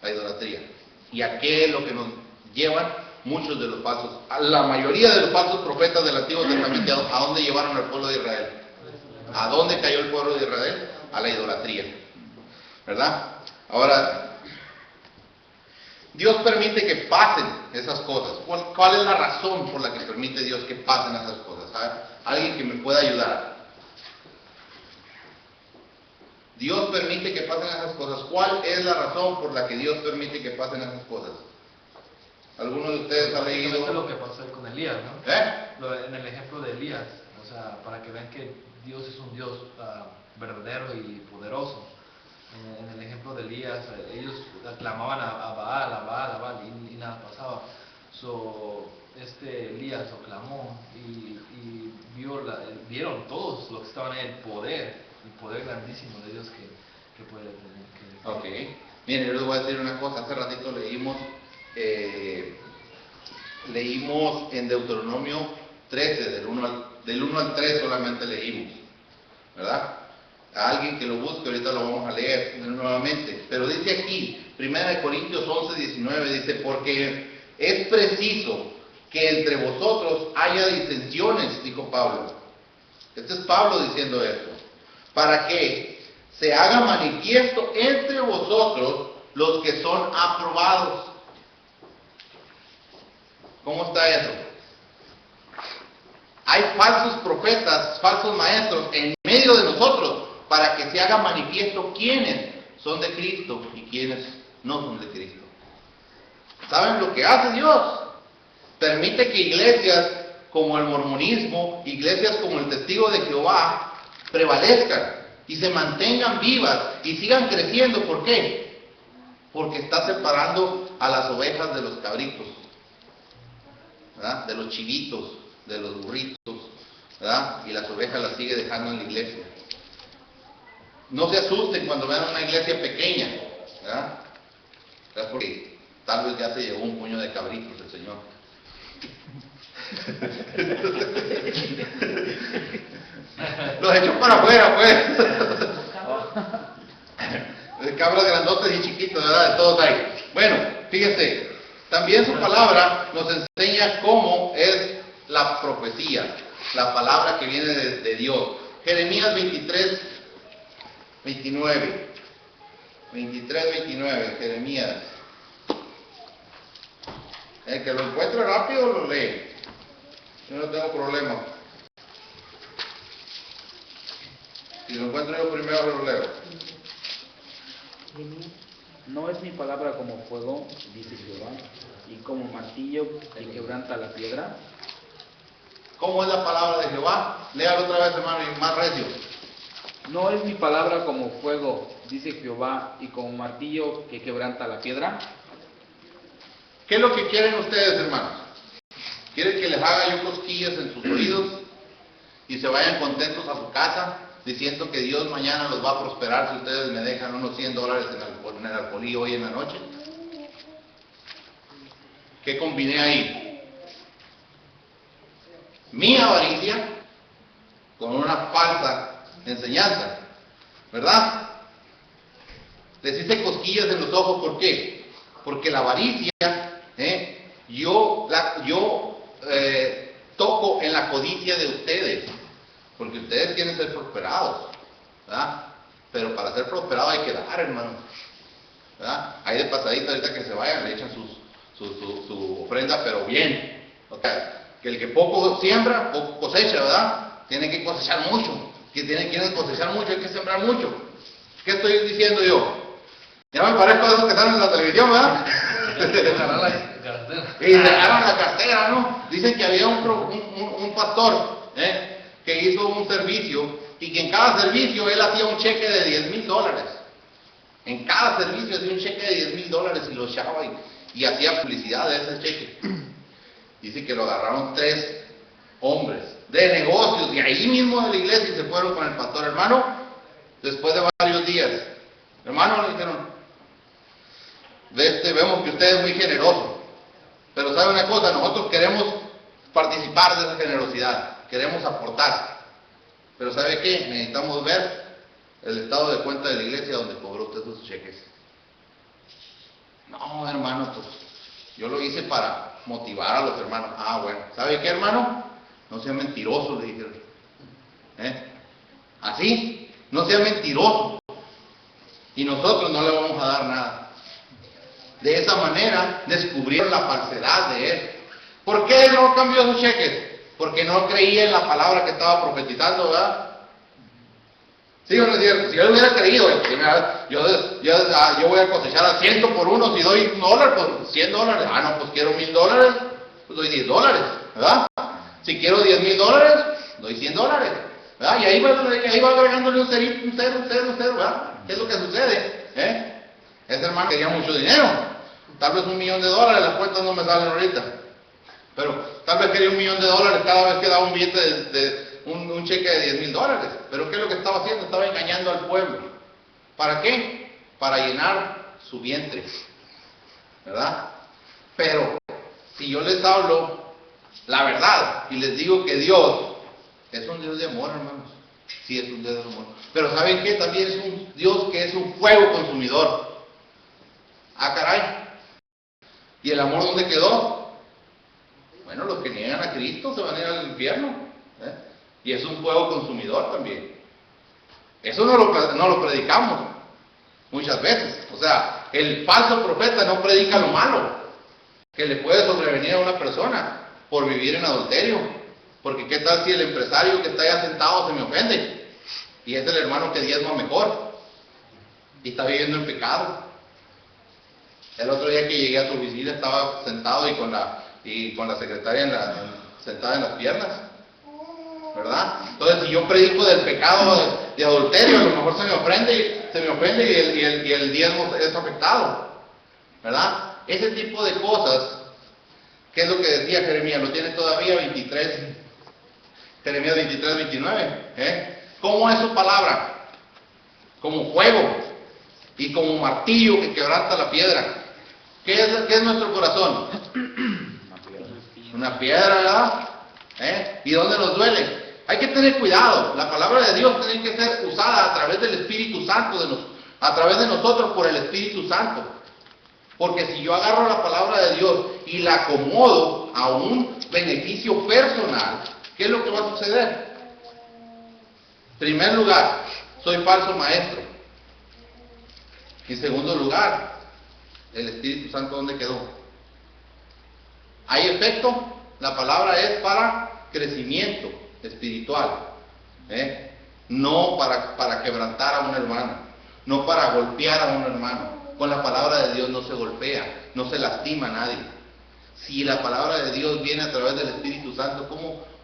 La idolatría. ¿Y a qué es lo que nos llevan muchos de los falsos? La mayoría de los falsos profetas del Antiguo Testamento, ¿a dónde llevaron al pueblo de Israel? ¿A dónde cayó el pueblo de Israel? A la idolatría. ¿Verdad? Ahora, Dios permite que pasen esas cosas. ¿Cuál es la razón por la que permite Dios que pasen esas cosas? ¿Sabe? Alguien que me pueda ayudar. Dios permite que pasen esas cosas. ¿Cuál es la razón por la que Dios permite que pasen esas cosas? ¿Alguno de ustedes ha leído? Esto es lo que pasó con Elías, ¿no? En el ejemplo de Elías, o sea, para que vean que Dios es un Dios verdadero y poderoso. En el ejemplo de Elías, ellos aclamaban a Baal, y nada pasaba. Elías lo clamó y vieron todos los que estaban ahí el poder grandísimo de Dios que puede tener. Ok, miren, yo les voy a decir una cosa. Hace ratito leímos en Deuteronomio 13, del 1 al 3 solamente leímos, ¿verdad? A alguien que lo busque, ahorita lo vamos a leer nuevamente. Pero dice aquí, 1 Corintios 11, 19, dice, porque es preciso que entre vosotros haya disensiones, dijo Pablo, Este es Pablo diciendo esto. Para que se haga manifiesto entre vosotros los que son aprobados. ¿Cómo está eso? Hay falsos profetas, falsos maestros en medio de nosotros para que se haga manifiesto quiénes son de Cristo y quiénes no son de Cristo. ¿Saben lo que hace Dios? Permite que iglesias como el mormonismo, iglesias como el Testigo de Jehová, prevalezcan y se mantengan vivas y sigan creciendo. ¿Por qué? Porque está separando a las ovejas de los cabritos, ¿verdad? De los chivitos, de los burritos, ¿verdad? Y las ovejas las sigue dejando en la iglesia. No se asusten cuando vean una iglesia pequeña, ¿verdad? Es porque tal vez ya se llevó un puño de cabritos el Señor. Los echó para afuera, pues. De cabras grandotes y chiquitos, ¿verdad? De todos ahí. Bueno, fíjese, también su palabra nos enseña cómo es la profecía, la palabra que viene de Dios. Jeremías 23, 29. 23, 29, Jeremías. El que lo encuentre rápido lo lee. Yo no tengo problema. Si lo encuentro yo primero lo leo. No es mi palabra como fuego, dice Jehová, y como martillo que quebranta la piedra. ¿Cómo es la palabra de Jehová? Léalo otra vez, hermano, y más recio. No es mi palabra como fuego, dice Jehová, y como martillo que quebranta la piedra. ¿Qué es lo que quieren ustedes, hermanos? ¿Quieren que les haga yo cosquillas en sus oídos y se vayan contentos a su casa diciendo que Dios mañana los va a prosperar si ustedes me dejan unos $100 en el alcoholí hoy en la noche? ¿Qué combiné ahí? Mi avaricia con una falsa enseñanza, ¿verdad? Les hice cosquillas en los ojos, ¿por qué? Porque la avaricia, yo toco en la codicia de ustedes, porque ustedes quieren ser prosperados, ¿verdad? Pero para ser prosperados hay que dar, hermano, ¿verdad? Hay de pasadita ahorita que se vayan, le echan su ofrenda, pero bien, ¿ok? Que el que poco siembra, poco cosecha, ¿verdad? Tiene que cosechar mucho, quieren cosechar mucho, hay que sembrar mucho. ¿Qué estoy diciendo yo? Ya me parezco a esos que están en la televisión, ¿verdad? Y dejaron la cartera, ¿no? Dicen que había un pastor que hizo un servicio y que en cada servicio él hacía un cheque de $10,000. En cada servicio hacía un cheque de $10,000 y lo echaba y hacía publicidad de ese cheque. Dice que lo agarraron 3 hombres de negocios de ahí mismo de la iglesia y se fueron con el pastor. Hermano, después de varios días, hermano, le dijeron, vemos que usted es muy generoso, pero sabe una cosa, nosotros queremos participar de esa generosidad, queremos aportar, pero ¿sabe qué? Necesitamos ver el estado de cuenta de la iglesia donde cobró usted sus cheques. No, hermano, pues yo lo hice para motivar a los hermanos. Ah, bueno, ¿sabe qué, hermano? No sea mentiroso, le dijeron. Así, no sea mentiroso, y nosotros no le vamos a dar nada. De esa manera descubrieron la falsedad de él. ¿Por qué no cambió sus cheques? Porque no creía en la palabra que estaba profetizando, ¿verdad? ¿Sí o no es cierto? Si yo hubiera creído, yo voy a cosechar a 100 por uno, si doy $1, pues $100. Ah, no, pues quiero $1,000, pues doy $10, ¿verdad? Si quiero $10,000, doy $100, ¿verdad? Y ahí va agregándole un cero, ¿verdad? ¿Qué es lo que sucede? Ese hermano quería mucho dinero. Tal vez $1 millón, las cuentas no me salen ahorita. Pero tal vez quería $1 millón cada vez que daba un billete un cheque de $10,000. Pero ¿qué es lo que estaba haciendo? Estaba engañando al pueblo. ¿Para qué? Para llenar su vientre, ¿verdad? Pero si yo les hablo la verdad y les digo que Dios es un Dios de amor, hermanos. Sí, es un Dios de amor. Pero ¿saben qué? También es un Dios que es un fuego consumidor. Ah, caray. ¿Y el amor dónde quedó? Bueno, los que niegan a Cristo se van a ir al infierno. Y es un fuego consumidor también. Eso no lo predicamos muchas veces. O sea, el falso profeta no predica lo malo que le puede sobrevenir a una persona por vivir en adulterio. Porque qué tal si el empresario que está allá sentado se me ofende y es el hermano que diezma mejor y está viviendo en pecado. El otro día que llegué a su oficina estaba sentado y con la secretaria sentada en las piernas, ¿verdad? Entonces, si yo predico del pecado de adulterio, a lo mejor se me ofende y el diezmo es afectado, ¿verdad? Ese tipo de cosas, ¿qué es lo que decía Jeremías? Lo tiene todavía, Jeremías 23, 29. ¿Cómo es su palabra? Como fuego y como martillo que quebranta la piedra. ¿Qué es nuestro corazón? Una piedra, ¿verdad? ¿Y dónde nos duele? Hay que tener cuidado. La palabra de Dios tiene que ser usada a través del Espíritu Santo, a través de nosotros por el Espíritu Santo. Porque si yo agarro la palabra de Dios y la acomodo a un beneficio personal, ¿qué es lo que va a suceder? En primer lugar, soy falso maestro. En segundo lugar, el Espíritu Santo, ¿dónde quedó? ¿Hay efecto? La palabra es para crecimiento espiritual, no para quebrantar a un hermano, no para golpear a un hermano. Con la palabra de Dios no se golpea, no se lastima a nadie. Si la palabra de Dios viene a través del Espíritu Santo,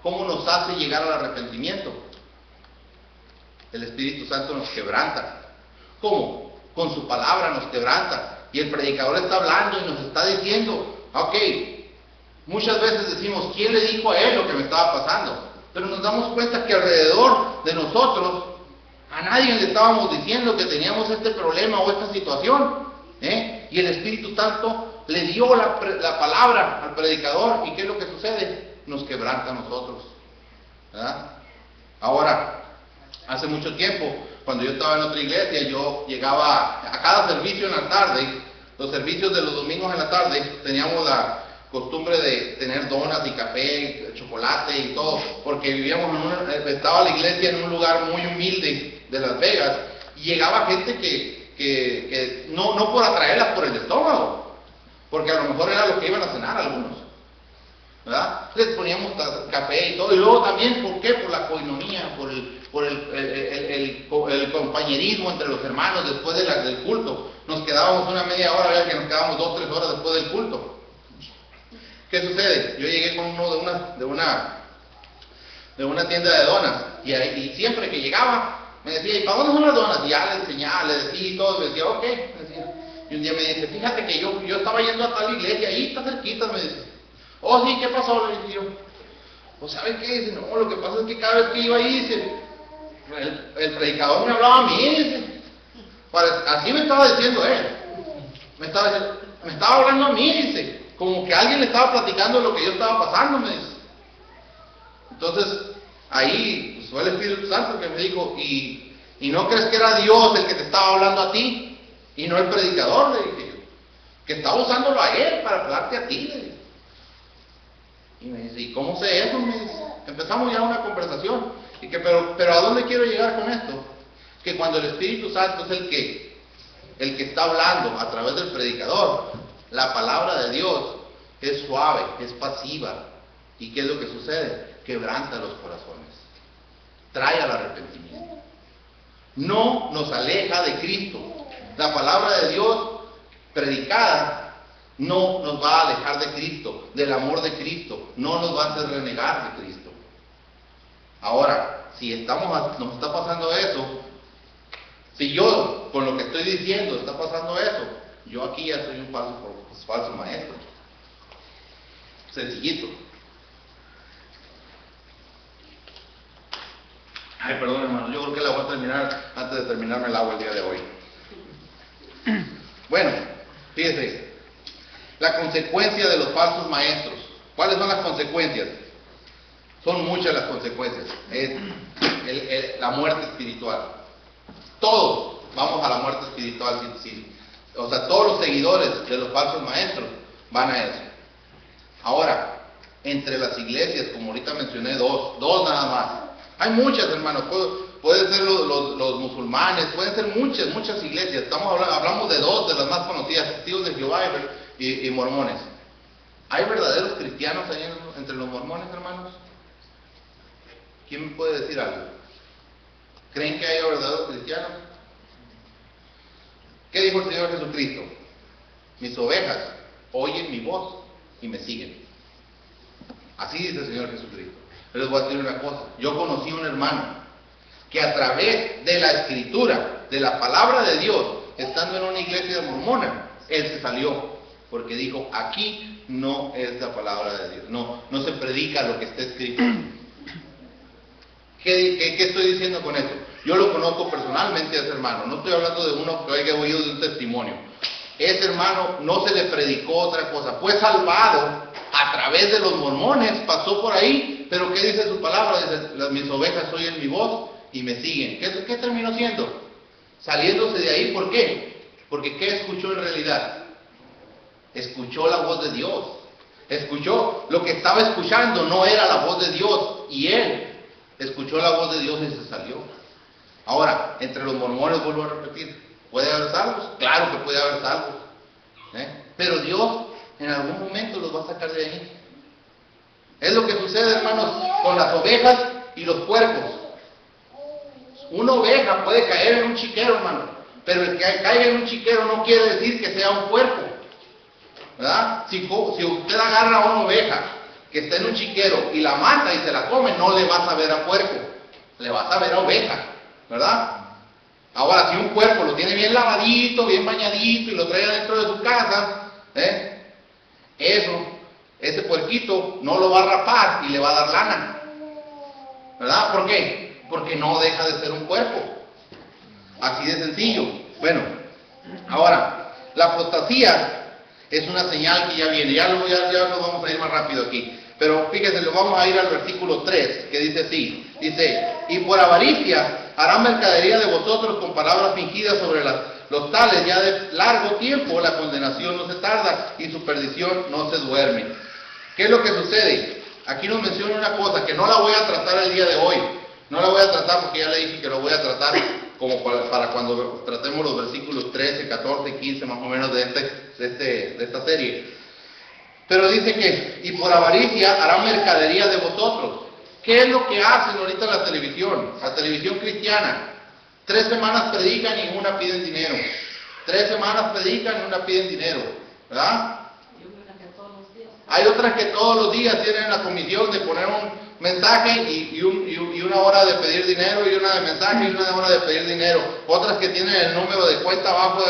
¿cómo nos hace llegar al arrepentimiento? El Espíritu Santo nos quebranta. ¿Cómo? Con su palabra nos quebranta. Y el predicador está hablando y nos está diciendo, ok, muchas veces decimos, ¿quién le dijo a él lo que me estaba pasando? Pero nos damos cuenta que alrededor de nosotros, a nadie le estábamos diciendo que teníamos este problema o esta situación. Y el Espíritu Santo le dio la palabra al predicador. ¿Y qué es lo que sucede? Nos quebranta a nosotros, ¿verdad? Ahora, hace mucho tiempo, cuando yo estaba en otra iglesia, yo llegaba a cada servicio en la tarde. Los servicios de los domingos en la tarde teníamos la costumbre de tener donas y café, chocolate y todo, porque vivíamos estaba la iglesia en un lugar muy humilde de Las Vegas, y llegaba gente que no por atraerlas por el estómago, porque a lo mejor era lo que iban a cenar algunos, ¿verdad? Les poníamos café y todo, y luego también, ¿por qué? Por la coinonía, por el compañerismo entre los hermanos después del culto. Nos quedábamos una media hora, había que nos quedábamos 2 o 3 horas después del culto. ¿Qué sucede? Yo llegué con uno de una tienda de donas, y siempre que llegaba me decía, ¿y para dónde son las donas? Y ya le enseñaba, le decía y todo, me decía, ok, me decía. Y un día me dice, fíjate que yo estaba yendo a tal iglesia, ahí está cerquita, me dice. Oh, sí, ¿qué pasó? Le dije yo. Pues, ¿sabes qué? Dice, no, lo que pasa es que cada vez que iba ahí, dice, el predicador me hablaba a mí, dice. Así me estaba diciendo él. Me estaba hablando a mí, dice. Como que alguien le estaba platicando lo que yo estaba pasando, me dice. Entonces, ahí pues, fue el Espíritu Santo que me dijo, ¿y no crees que era Dios el que te estaba hablando a ti? Y no el predicador, le dije yo. Que estaba usándolo a él para hablarte a ti, le dije. Y me dice, ¿y cómo sé eso? Me dice. Empezamos ya una conversación. Y pero ¿a dónde quiero llegar con esto? Que cuando el Espíritu Santo es el que está hablando a través del predicador, la palabra de Dios es suave, es pasiva. ¿Y qué es lo que sucede? Quebranta los corazones. Trae al arrepentimiento. No nos aleja de Cristo. La palabra de Dios predicada no nos va a alejar de Cristo, del amor de Cristo. No nos va a hacer renegar de Cristo. Ahora, si nos está pasando eso, si yo con lo que estoy diciendo está pasando eso, yo aquí ya soy un falso maestro. Sencillito. Ay, perdón, hermano, yo creo que la voy a terminar antes de terminarme el agua el día de hoy. Bueno, fíjese, la consecuencia de los falsos maestros. ¿Cuáles son las consecuencias? Son muchas las consecuencias. Es la muerte espiritual. Todos vamos a la muerte espiritual. O sea, todos los seguidores de los falsos maestros van a eso. Ahora, entre las iglesias, como ahorita mencioné, dos nada más. Hay muchas, hermanos. Pueden ser los musulmanes, pueden ser muchas iglesias. Hablamos de dos de las más conocidas, Testigos de Jehová y mormones. ¿Hay verdaderos cristianos ahí entre los mormones, hermanos? ¿Quién me puede decir algo? ¿Creen que hay verdaderos cristianos? ¿Qué dijo el Señor Jesucristo? Mis ovejas oyen mi voz y me siguen. Así dice el Señor Jesucristo. Pero les voy a decir una cosa. Yo conocí a un hermano que a través de la escritura, de la palabra de Dios, estando en una iglesia mormona, él se salió, porque dijo, aquí no es la palabra de Dios, no se predica lo que está escrito. ¿Qué estoy diciendo con esto? Yo lo conozco personalmente a ese hermano, no estoy hablando de uno que haya oído de un testimonio. Ese hermano no se le predicó otra cosa, fue salvado a través de los mormones, pasó por ahí, pero ¿qué dice su palabra? Dice, mis ovejas oyen mi voz y me siguen. ¿Qué terminó siendo? Saliéndose de ahí, ¿por qué? Porque ¿qué escuchó en realidad? Escuchó la voz de Dios. Escuchó, lo que estaba escuchando no era la voz de Dios, y él escuchó la voz de Dios y se salió. Ahora, entre los mormones, vuelvo a repetir, ¿puede haber salvos? Claro que puede haber salvos. Pero Dios en algún momento los va a sacar de ahí. Es lo que sucede, hermanos, con las ovejas y los puercos. Una oveja puede caer en un chiquero, hermano, pero el que caiga en un chiquero no quiere decir que sea un puerco, ¿verdad? Si usted agarra a una oveja que está en un chiquero y la mata y se la come, no le va a saber a puerco, le va a saber a oveja, ¿verdad? Ahora, si un puerco lo tiene bien lavadito, bien bañadito y lo trae dentro de su casa, ese puerquito no lo va a rapar y le va a dar lana, ¿verdad? ¿Por qué? Porque no deja de ser un puerco. Así de sencillo. Bueno, ahora, la apostasía es una señal que ya viene. Ya nos vamos a ir más rápido aquí. Pero fíjense, lo vamos a ir al versículo 3, que dice así. Dice, y por avaricia harán mercadería de vosotros con palabras fingidas sobre los tales. Ya de largo tiempo la condenación no se tarda y su perdición no se duerme. ¿Qué es lo que sucede? Aquí nos menciona una cosa que no la voy a tratar el día de hoy. No la voy a tratar porque ya le dije que lo voy a tratar como para cuando tratemos los versículos 13, 14 y 15 más o menos de esta serie. Pero dice que, y por avaricia harán mercadería de vosotros. ¿Qué es lo que hacen ahorita la televisión cristiana? 3 semanas predican y en una piden dinero. 3 semanas predican y en una piden dinero, ¿verdad? Hay otras que todos los días tienen la comisión de poner un mensaje y una hora de pedir dinero, y una de mensaje y una hora de pedir dinero. Otras que tienen el número de cuenta abajo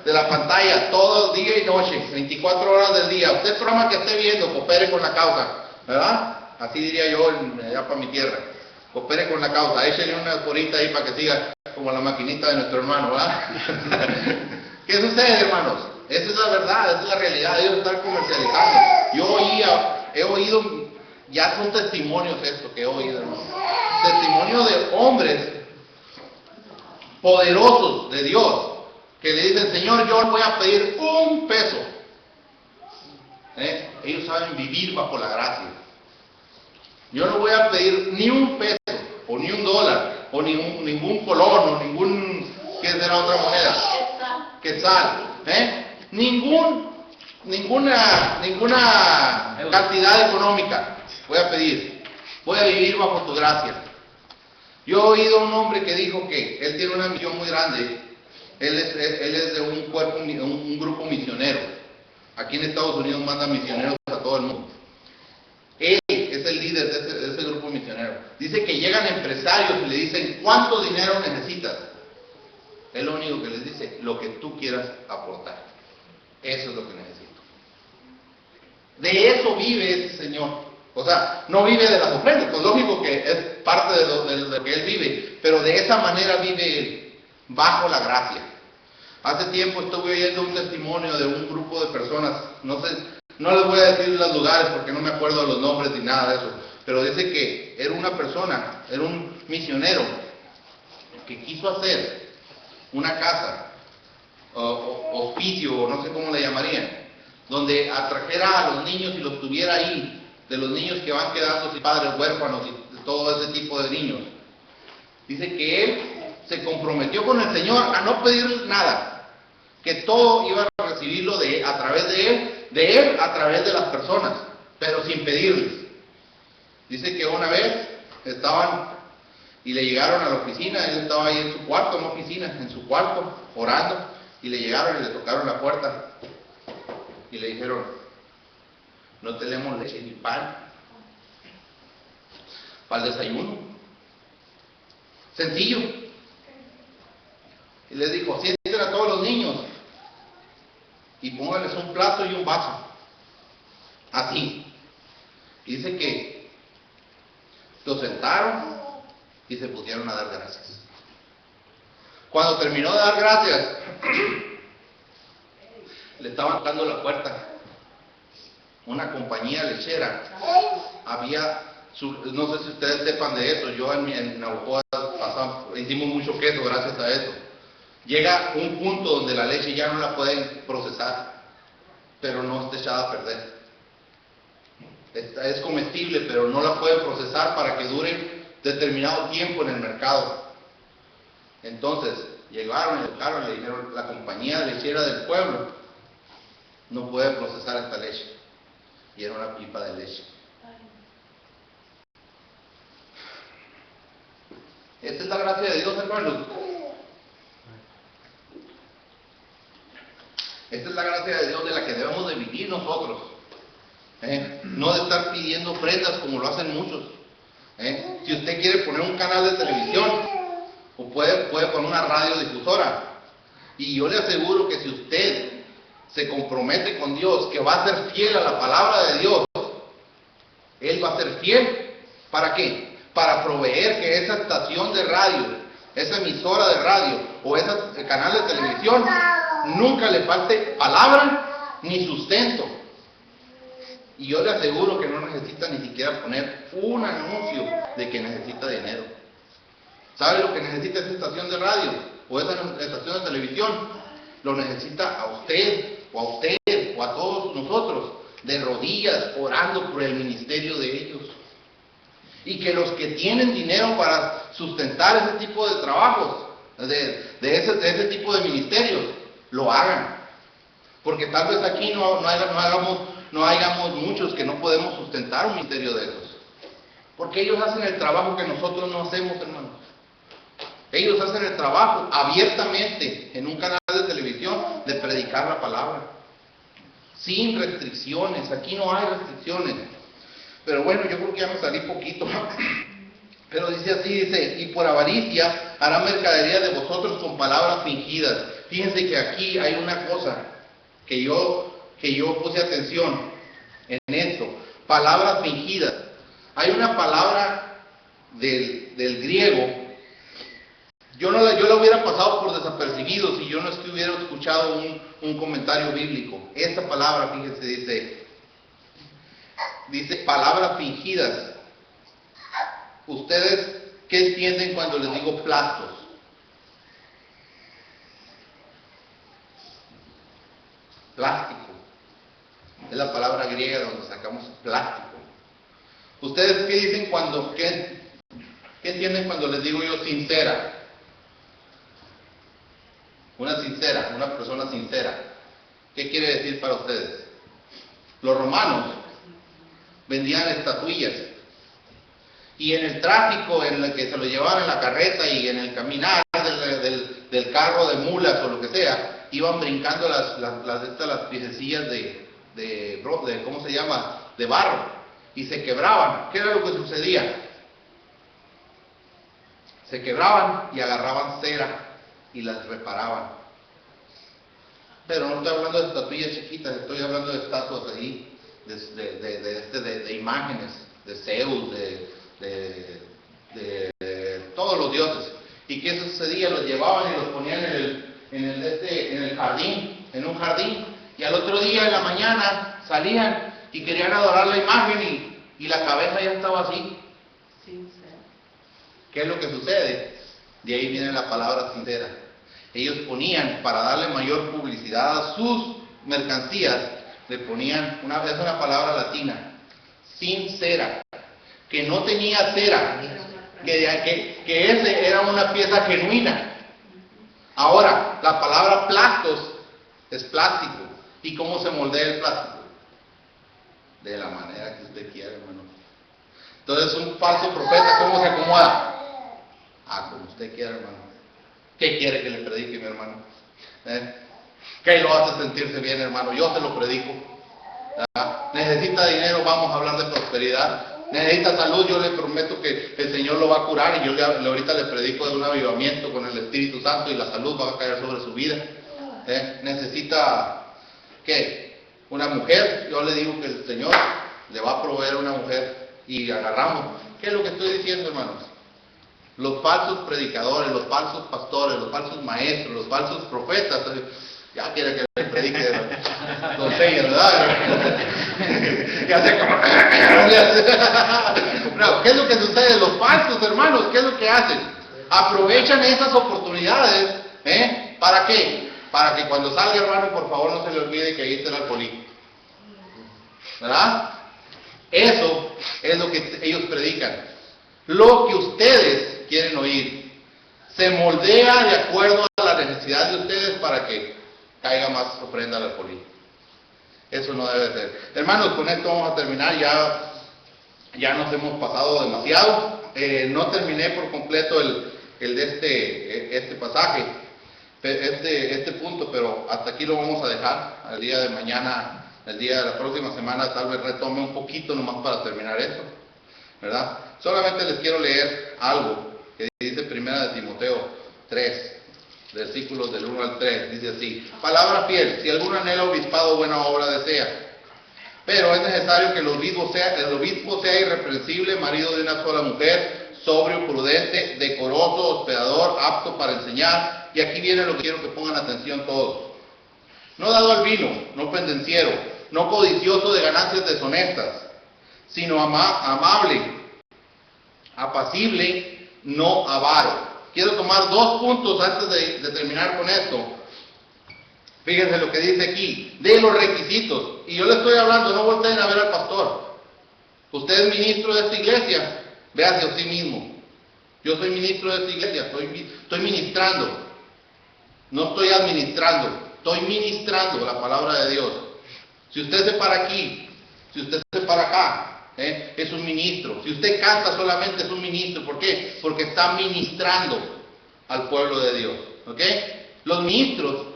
de la pantalla, todo día y noche, 24 horas del día. Usted el programa que esté viendo, coopere con la causa, ¿verdad? Así diría yo allá para mi tierra. Coopere con la causa, échenle una porita ahí para que siga como la maquinita de nuestro hermano, ¿verdad? ¿Qué sucede, hermanos? Esa es la verdad, esa es la realidad. Ellos están comercializando. He oído, ya son testimonios esto que he oído, hermano. Testimonios de hombres poderosos de Dios que le dicen, Señor, yo voy a pedir $1. Ellos saben vivir bajo la gracia. Yo no voy a pedir ni $1, o ni $1, o ningún colón, o ¿qué será otra moneda? Quetzal. Ninguna cantidad económica voy a pedir. Voy a vivir bajo tu gracia. Yo he oído a un hombre que dijo que él tiene una misión muy grande. Él es de un grupo misionero. Aquí en Estados Unidos mandan misioneros a todo el mundo. Él es el líder de ese grupo misionero. Dice que llegan empresarios y le dicen, ¿cuánto dinero necesitas? Él lo único que les dice, lo que tú quieras aportar. Eso es lo que necesito. De eso vive ese señor. O sea, no vive de las ofrendas, pues lógico que es parte de lo que él vive, pero de esa manera vive él, bajo la gracia. Hace tiempo estuve oyendo un testimonio de un grupo de personas, no les voy a decir los lugares porque no me acuerdo de los nombres ni nada de eso, pero dice que era una persona, era un misionero que quiso hacer una casa, hospicio, no sé cómo le llamarían, donde atrajera a los niños y los tuviera ahí, de los niños que van quedando sin padres, huérfanos y todo ese tipo de niños. Dice que él se comprometió con el Señor a no pedir nada, que todo iba a recibirlo a través de él a través de las personas, pero sin pedirles. Dice que una vez estaban y le llegaron a la oficina, él estaba ahí en su cuarto, en la oficina, en su cuarto, orando, y le llegaron y le tocaron la puerta y le dijeron: no tenemos leche ni pan para el desayuno. Sencillo. Y les dijo: sienten a todos los niños y pónganles un plato y un vaso. Así. Y dice que los sentaron y se pusieron a dar gracias. Cuando terminó de dar gracias, le estaban tocando la puerta. Una compañía lechera había, no sé si ustedes sepan de eso, yo en Navajo hicimos mucho queso gracias a eso. Llega un punto donde la leche ya no la pueden procesar, pero no está echada a perder. Es comestible, pero no la pueden procesar para que dure determinado tiempo en el mercado. Entonces, llegaron y le dijeron: la compañía lechera del pueblo no puede procesar esta leche. Y era una pipa de leche. Esta es la gracia de Dios, hermanos. Esta es la gracia de Dios de la que debemos de vivir nosotros. No de estar pidiendo ofrendas como lo hacen muchos. Si usted quiere poner un canal de televisión, o puede poner una radiodifusora, y yo le aseguro que si usted se compromete con Dios, que va a ser fiel a la palabra de Dios, Él va a ser fiel. ¿Para qué? Para proveer que esa estación de radio, esa emisora de radio o ese canal de televisión nunca le falte palabra ni sustento. Y yo le aseguro que no necesita ni siquiera poner un anuncio de que necesita dinero. ¿Sabe lo que necesita esa estación de radio o esa estación de televisión? Lo necesita a usted o a todos nosotros, de rodillas, orando por el ministerio de ellos. Y que los que tienen dinero para sustentar ese tipo de trabajos, de ese tipo de ministerios, lo hagan. Porque tal vez aquí no hayamos muchos que no podemos sustentar un ministerio de esos. Porque ellos hacen el trabajo que nosotros no hacemos, hermanos. Ellos hacen el trabajo abiertamente en un canal de televisión de predicar la palabra. Sin restricciones, aquí no hay restricciones. Pero bueno, yo creo que ya me salí poquito. Pero dice así, dice: y por avaricia hará mercadería de vosotros con palabras fingidas. Fíjense que aquí hay una cosa que yo puse atención en esto. Palabras fingidas. Hay una palabra del griego. Yo la hubiera pasado por desapercibido si yo no hubiera escuchado un comentario bíblico. Esta palabra, fíjense, dice palabras fingidas. ¿Ustedes qué entienden cuando les digo plastos? Plástico. Es la palabra griega donde sacamos plástico. ¿Ustedes qué dicen qué entienden cuando les digo yo sincera? Una persona sincera. ¿Qué quiere decir para ustedes? Los romanos vendían estatuillas. Y en el tráfico, en el que se lo llevaban en la carreta y en el caminar del carro de mulas o lo que sea, iban brincando las piececillas de ¿cómo se llama? De barro. Y se quebraban. ¿Qué era lo que sucedía? Se quebraban y agarraban cera y las reparaban. Pero no estoy hablando de estatuillas chiquitas, estoy hablando de estatuas ahí, de imágenes, de Zeus, de todos los dioses. ¿Y qué sucedía? Los llevaban y los ponían en el jardín, en un jardín, y al otro día en la mañana salían y querían adorar la imagen y la cabeza ya estaba así. ¿Qué es lo que sucede? De ahí viene la palabra sincera. Ellos ponían, para darle mayor publicidad a sus mercancías, le ponían, es una palabra latina, sincera. que no tenía cera, que ese era una pieza genuina. Ahora, la palabra plastos es plástico. ¿Y cómo se moldea el plástico? De la manera que usted quiera, hermano. Entonces, un falso profeta, ¿cómo se acomoda? Como usted quiera, hermano. ¿Qué quiere que le predique, mi hermano? ¿Qué lo hace sentirse bien, hermano? Yo se lo predico. Necesita dinero, vamos a hablar de prosperidad. Necesita salud, yo le prometo que el Señor lo va a curar, y yo ahorita le predico de un avivamiento con el Espíritu Santo y la salud va a caer sobre su vida. Necesita, ¿qué? Una mujer, yo le digo que el Señor le va a proveer una mujer y agarramos. ¿Qué es lo que estoy diciendo, hermanos? Los falsos predicadores, los falsos pastores, los falsos maestros, los falsos profetas, ya quiere que le predique doncella, ¿verdad? Ya sé cómo. No, ¿qué es lo que sucede? Los falsos, hermanos, ¿qué es lo que hacen? Aprovechan esas oportunidades, ¿para qué? Para que cuando salga, hermano, por favor no se le olvide que ahí está el alcohólico. ¿Verdad? Eso es lo que ellos predican. Lo que ustedes quieren oír se moldea de acuerdo a la necesidad de ustedes para que caiga más ofrenda al alcohólico. Eso no debe ser. Hermanos, con esto vamos a terminar. Ya nos hemos pasado demasiado. No terminé por completo el de este pasaje, este punto, pero hasta aquí lo vamos a dejar. Al día de mañana, el día de la próxima semana, tal vez retome un poquito nomás para terminar esto, ¿verdad? Solamente les quiero leer algo que dice 1 Timoteo 3, versículos del 1 al 3, dice así: palabra fiel, si alguno anhela obispado, buena obra desea. Pero es necesario que el obispo sea irreprensible, marido de una sola mujer, sobrio, prudente, decoroso, hospedador, apto para enseñar. Y aquí viene lo que quiero que pongan atención todos. No dado al vino, no pendenciero, no codicioso de ganancias deshonestas, sino amable, apacible, no avaro. Quiero tomar 2 puntos antes de terminar con esto. Fíjense lo que dice aquí, de los requisitos. Y yo le estoy hablando, no volteen a ver al pastor. Usted es ministro de esta iglesia, véase a sí mismo. Yo soy ministro de esta iglesia, estoy ministrando. No estoy administrando, estoy ministrando la palabra de Dios. Si usted se para aquí, si usted se para acá, es un ministro. Si usted canta solamente es un ministro. ¿Por qué? Porque está ministrando al pueblo de Dios. ¿Ok? Los ministros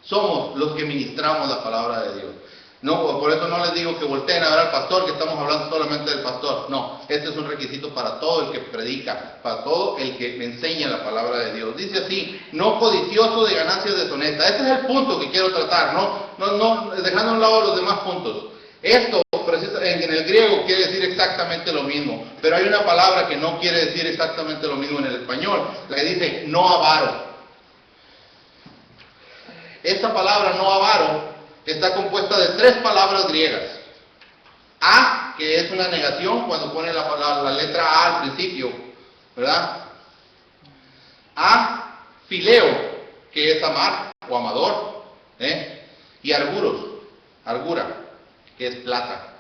somos los que ministramos la palabra de Dios. No, por eso no les digo que volteen a ver al pastor, que estamos hablando solamente del pastor. No, este es un requisito para todo el que predica, para todo el que enseña la palabra de Dios. Dice así: no codicioso de ganancias deshonestas. Este es el punto que quiero tratar, no dejando a un lado los demás puntos. Esto en el griego quiere decir exactamente lo mismo, pero hay una palabra que no quiere decir exactamente lo mismo en el español, la que dice no avaro. Esta palabra no avaro está compuesta de 3 palabras griegas. A, que es una negación cuando pone la letra A al principio, ¿verdad? A, fileo, que es amar o amador, y argura, que es plata.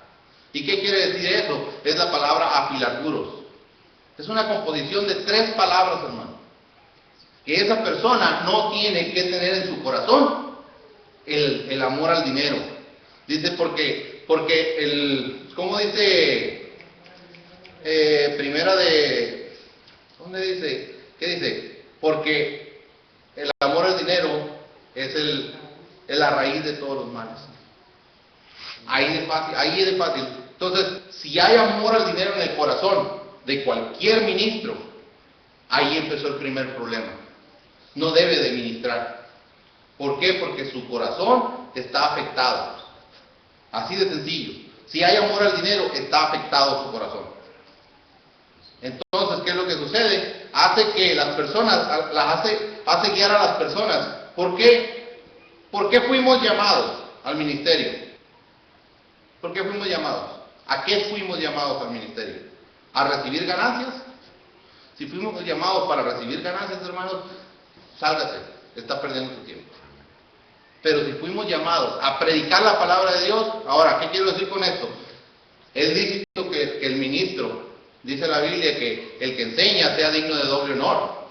¿Y qué quiere decir eso? Es la palabra afilarguros. Es una composición de 3 palabras, hermano. Que esa persona no tiene que tener en su corazón el amor al dinero. Dice porque ¿cómo dice? Primera de, ¿dónde dice? ¿Qué dice? Porque el amor al dinero es la raíz de todos los males. Ahí es fácil. Entonces, si hay amor al dinero en el corazón de cualquier ministro, ahí empezó el primer problema. No debe de ministrar. ¿Por qué? Porque su corazón está afectado. Así de sencillo. Si hay amor al dinero, está afectado su corazón. Entonces, ¿qué es lo que sucede? Hace que las personas, hace guiar a las personas. ¿Por qué? ¿Por qué fuimos llamados al ministerio? ¿Por qué fuimos llamados? ¿A qué fuimos llamados al ministerio? ¿A recibir ganancias? Si fuimos llamados para recibir ganancias, hermanos, sálgase, está perdiendo su tiempo. Pero si fuimos llamados a predicar la palabra de Dios, ahora, ¿qué quiero decir con esto? Es lícito que el ministro Dice la Biblia que el que enseña sea digno de doble honor,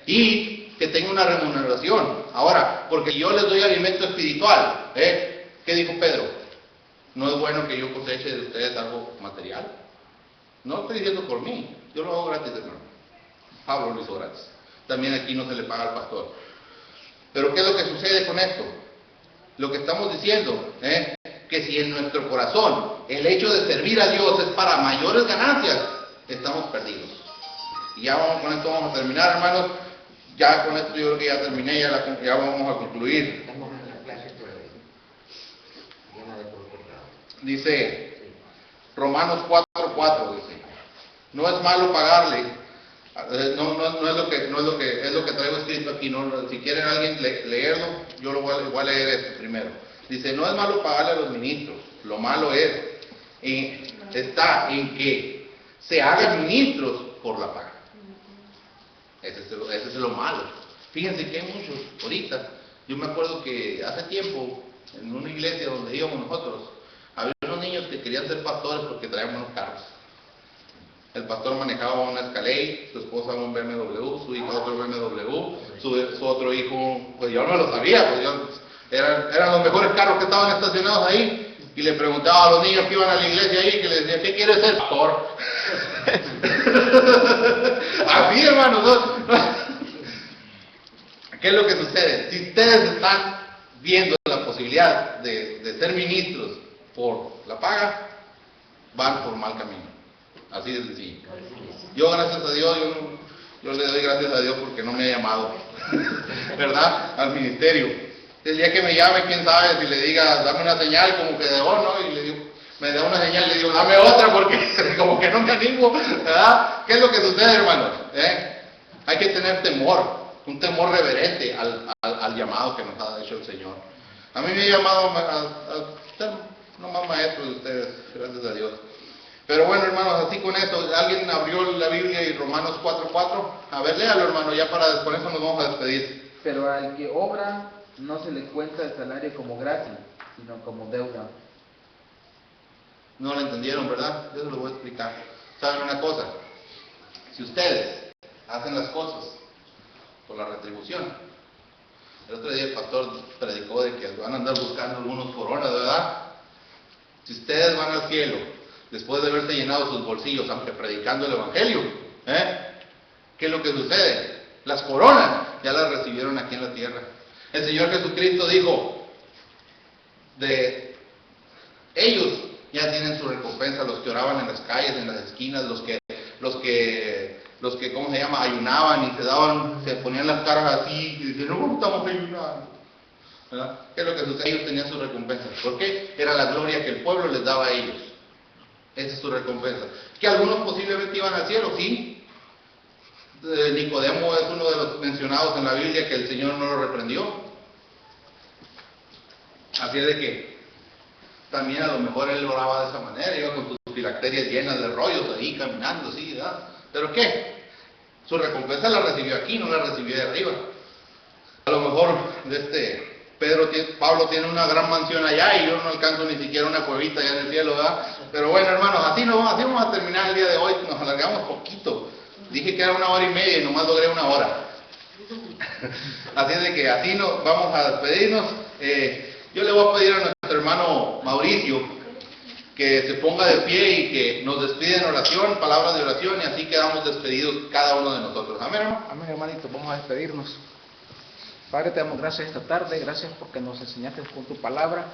y que tenga una remuneración. Ahora, porque yo les doy alimento espiritual, ¿qué dijo Pedro? No es bueno que yo coseche de ustedes algo material. No lo estoy diciendo por mí, yo lo hago gratis, hermano. Pablo lo hizo gratis. También aquí no se le paga al pastor. Pero ¿qué es lo que sucede con esto? Lo que estamos diciendo, que si en nuestro corazón el hecho de servir a Dios es para mayores ganancias, estamos perdidos. Y ya con esto vamos a terminar, hermanos. Ya con esto yo creo que ya terminé, ya vamos a concluir. Estamos en la clase todavía. Llena de protocolo. Dice Romanos 4:4, dice, no es malo pagarle, no es lo que traigo escrito aquí, no, si quieren alguien leerlo, yo lo voy a leer esto primero. Dice, no es malo pagarle a los ministros, lo malo está en que se hagan ministros por la paga. Ese es lo malo. Fíjense que hay muchos, ahorita, yo me acuerdo que hace tiempo, en una iglesia donde íbamos nosotros, había unos niños que querían ser pastores porque traían buenos carros. El pastor manejaba una Escalade, su esposa un BMW, su hija otro BMW, su otro hijo, pues yo no lo sabía, pues eran los mejores carros que estaban estacionados ahí. Y le preguntaba a los niños que iban a la iglesia ahí, que les decía, ¿qué quiere ser pastor? Así, hermanos. ¿Qué es lo que sucede? Si ustedes están viendo la posibilidad de ser ministros por la paga, van por mal camino. Así de sencillo. Yo, gracias a Dios, yo le doy gracias a Dios porque no me ha llamado, ¿verdad? Al ministerio. El día que me llame, quién sabe, si le diga, dame una señal, como que de ¿no? Y le digo, me da una señal, le digo, dame otra, porque como que no me animo, ¿verdad? ¿Qué es lo que sucede, hermanos? Hay que tener temor, un temor reverente al llamado que nos ha hecho el Señor. A mí me ha llamado a ser nomás maestro de ustedes, gracias a Dios. Pero bueno, hermanos, así con esto, ¿alguien abrió la Biblia y Romanos 4:4? A ver, léalo, hermano, ya con eso nos vamos a despedir. Pero al que obra no se le cuenta el salario como gracia, sino como deuda. No lo entendieron, ¿verdad? Yo se lo voy a explicar. ¿Saben una cosa? Si ustedes hacen las cosas por la retribución, el otro día el pastor predicó de que van a andar buscando algunos coronas, ¿verdad? Si ustedes van al cielo, después de haberse llenado sus bolsillos, aunque predicando el evangelio, ¿qué es lo que sucede? Las coronas ya las recibieron aquí en la tierra. El Señor Jesucristo dijo, de ellos ya tienen su recompensa, los que oraban en las calles, en las esquinas, los que ¿cómo se llama? Ayunaban y se ponían las caras así y decían, no, estamos ayunando, ¿verdad? ¿Qué es lo que sucede? Ellos tenían su recompensa. ¿Por qué? Era la gloria que el pueblo les daba a ellos. Esa es su recompensa. Que algunos posiblemente iban al cielo, sí. Nicodemo es uno de los mencionados en la Biblia que el Señor no lo reprendió. Así es de que también a lo mejor él oraba de esa manera, iba con sus filacterias llenas de rollos ahí caminando así, ¿verdad? ¿Pero qué? Su recompensa la recibió aquí, no la recibió de arriba. A lo mejor Pablo tiene una gran mansión allá y yo no alcanzo ni siquiera una cuevita allá en el cielo, ¿verdad? Pero bueno, hermanos, así vamos a terminar el día de hoy, nos alargamos poquito. Dije que era 1 hora y media y nomás logré 1 hora. Así es de que así vamos a despedirnos. Yo le voy a pedir a nuestro hermano Mauricio que se ponga de pie y que nos despide en oración, palabras de oración, y así quedamos despedidos cada uno de nosotros. Amén, hermano. Amén, hermanito, vamos a despedirnos. Padre, te damos gracias esta tarde, gracias porque nos enseñaste con tu palabra.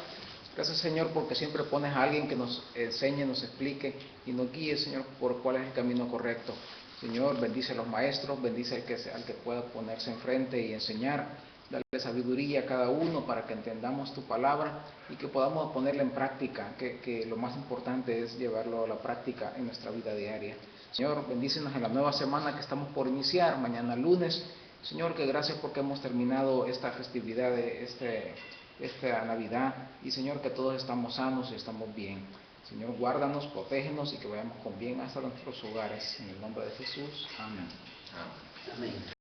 Gracias, Señor, porque siempre pones a alguien que nos enseñe, nos explique y nos guíe, Señor, por cuál es el camino correcto. Señor, bendice a los maestros, bendice al que pueda ponerse enfrente y enseñar. Dale sabiduría a cada uno para que entendamos tu palabra y que podamos ponerla en práctica, que lo más importante es llevarlo a la práctica en nuestra vida diaria. Señor, bendícenos en la nueva semana que estamos por iniciar, mañana lunes. Señor, que gracias porque hemos terminado esta festividad de esta Navidad, y Señor, que todos estamos sanos y estamos bien. Señor, guárdanos, protégenos y que vayamos con bien hasta nuestros hogares. En el nombre de Jesús. Amén. Amén.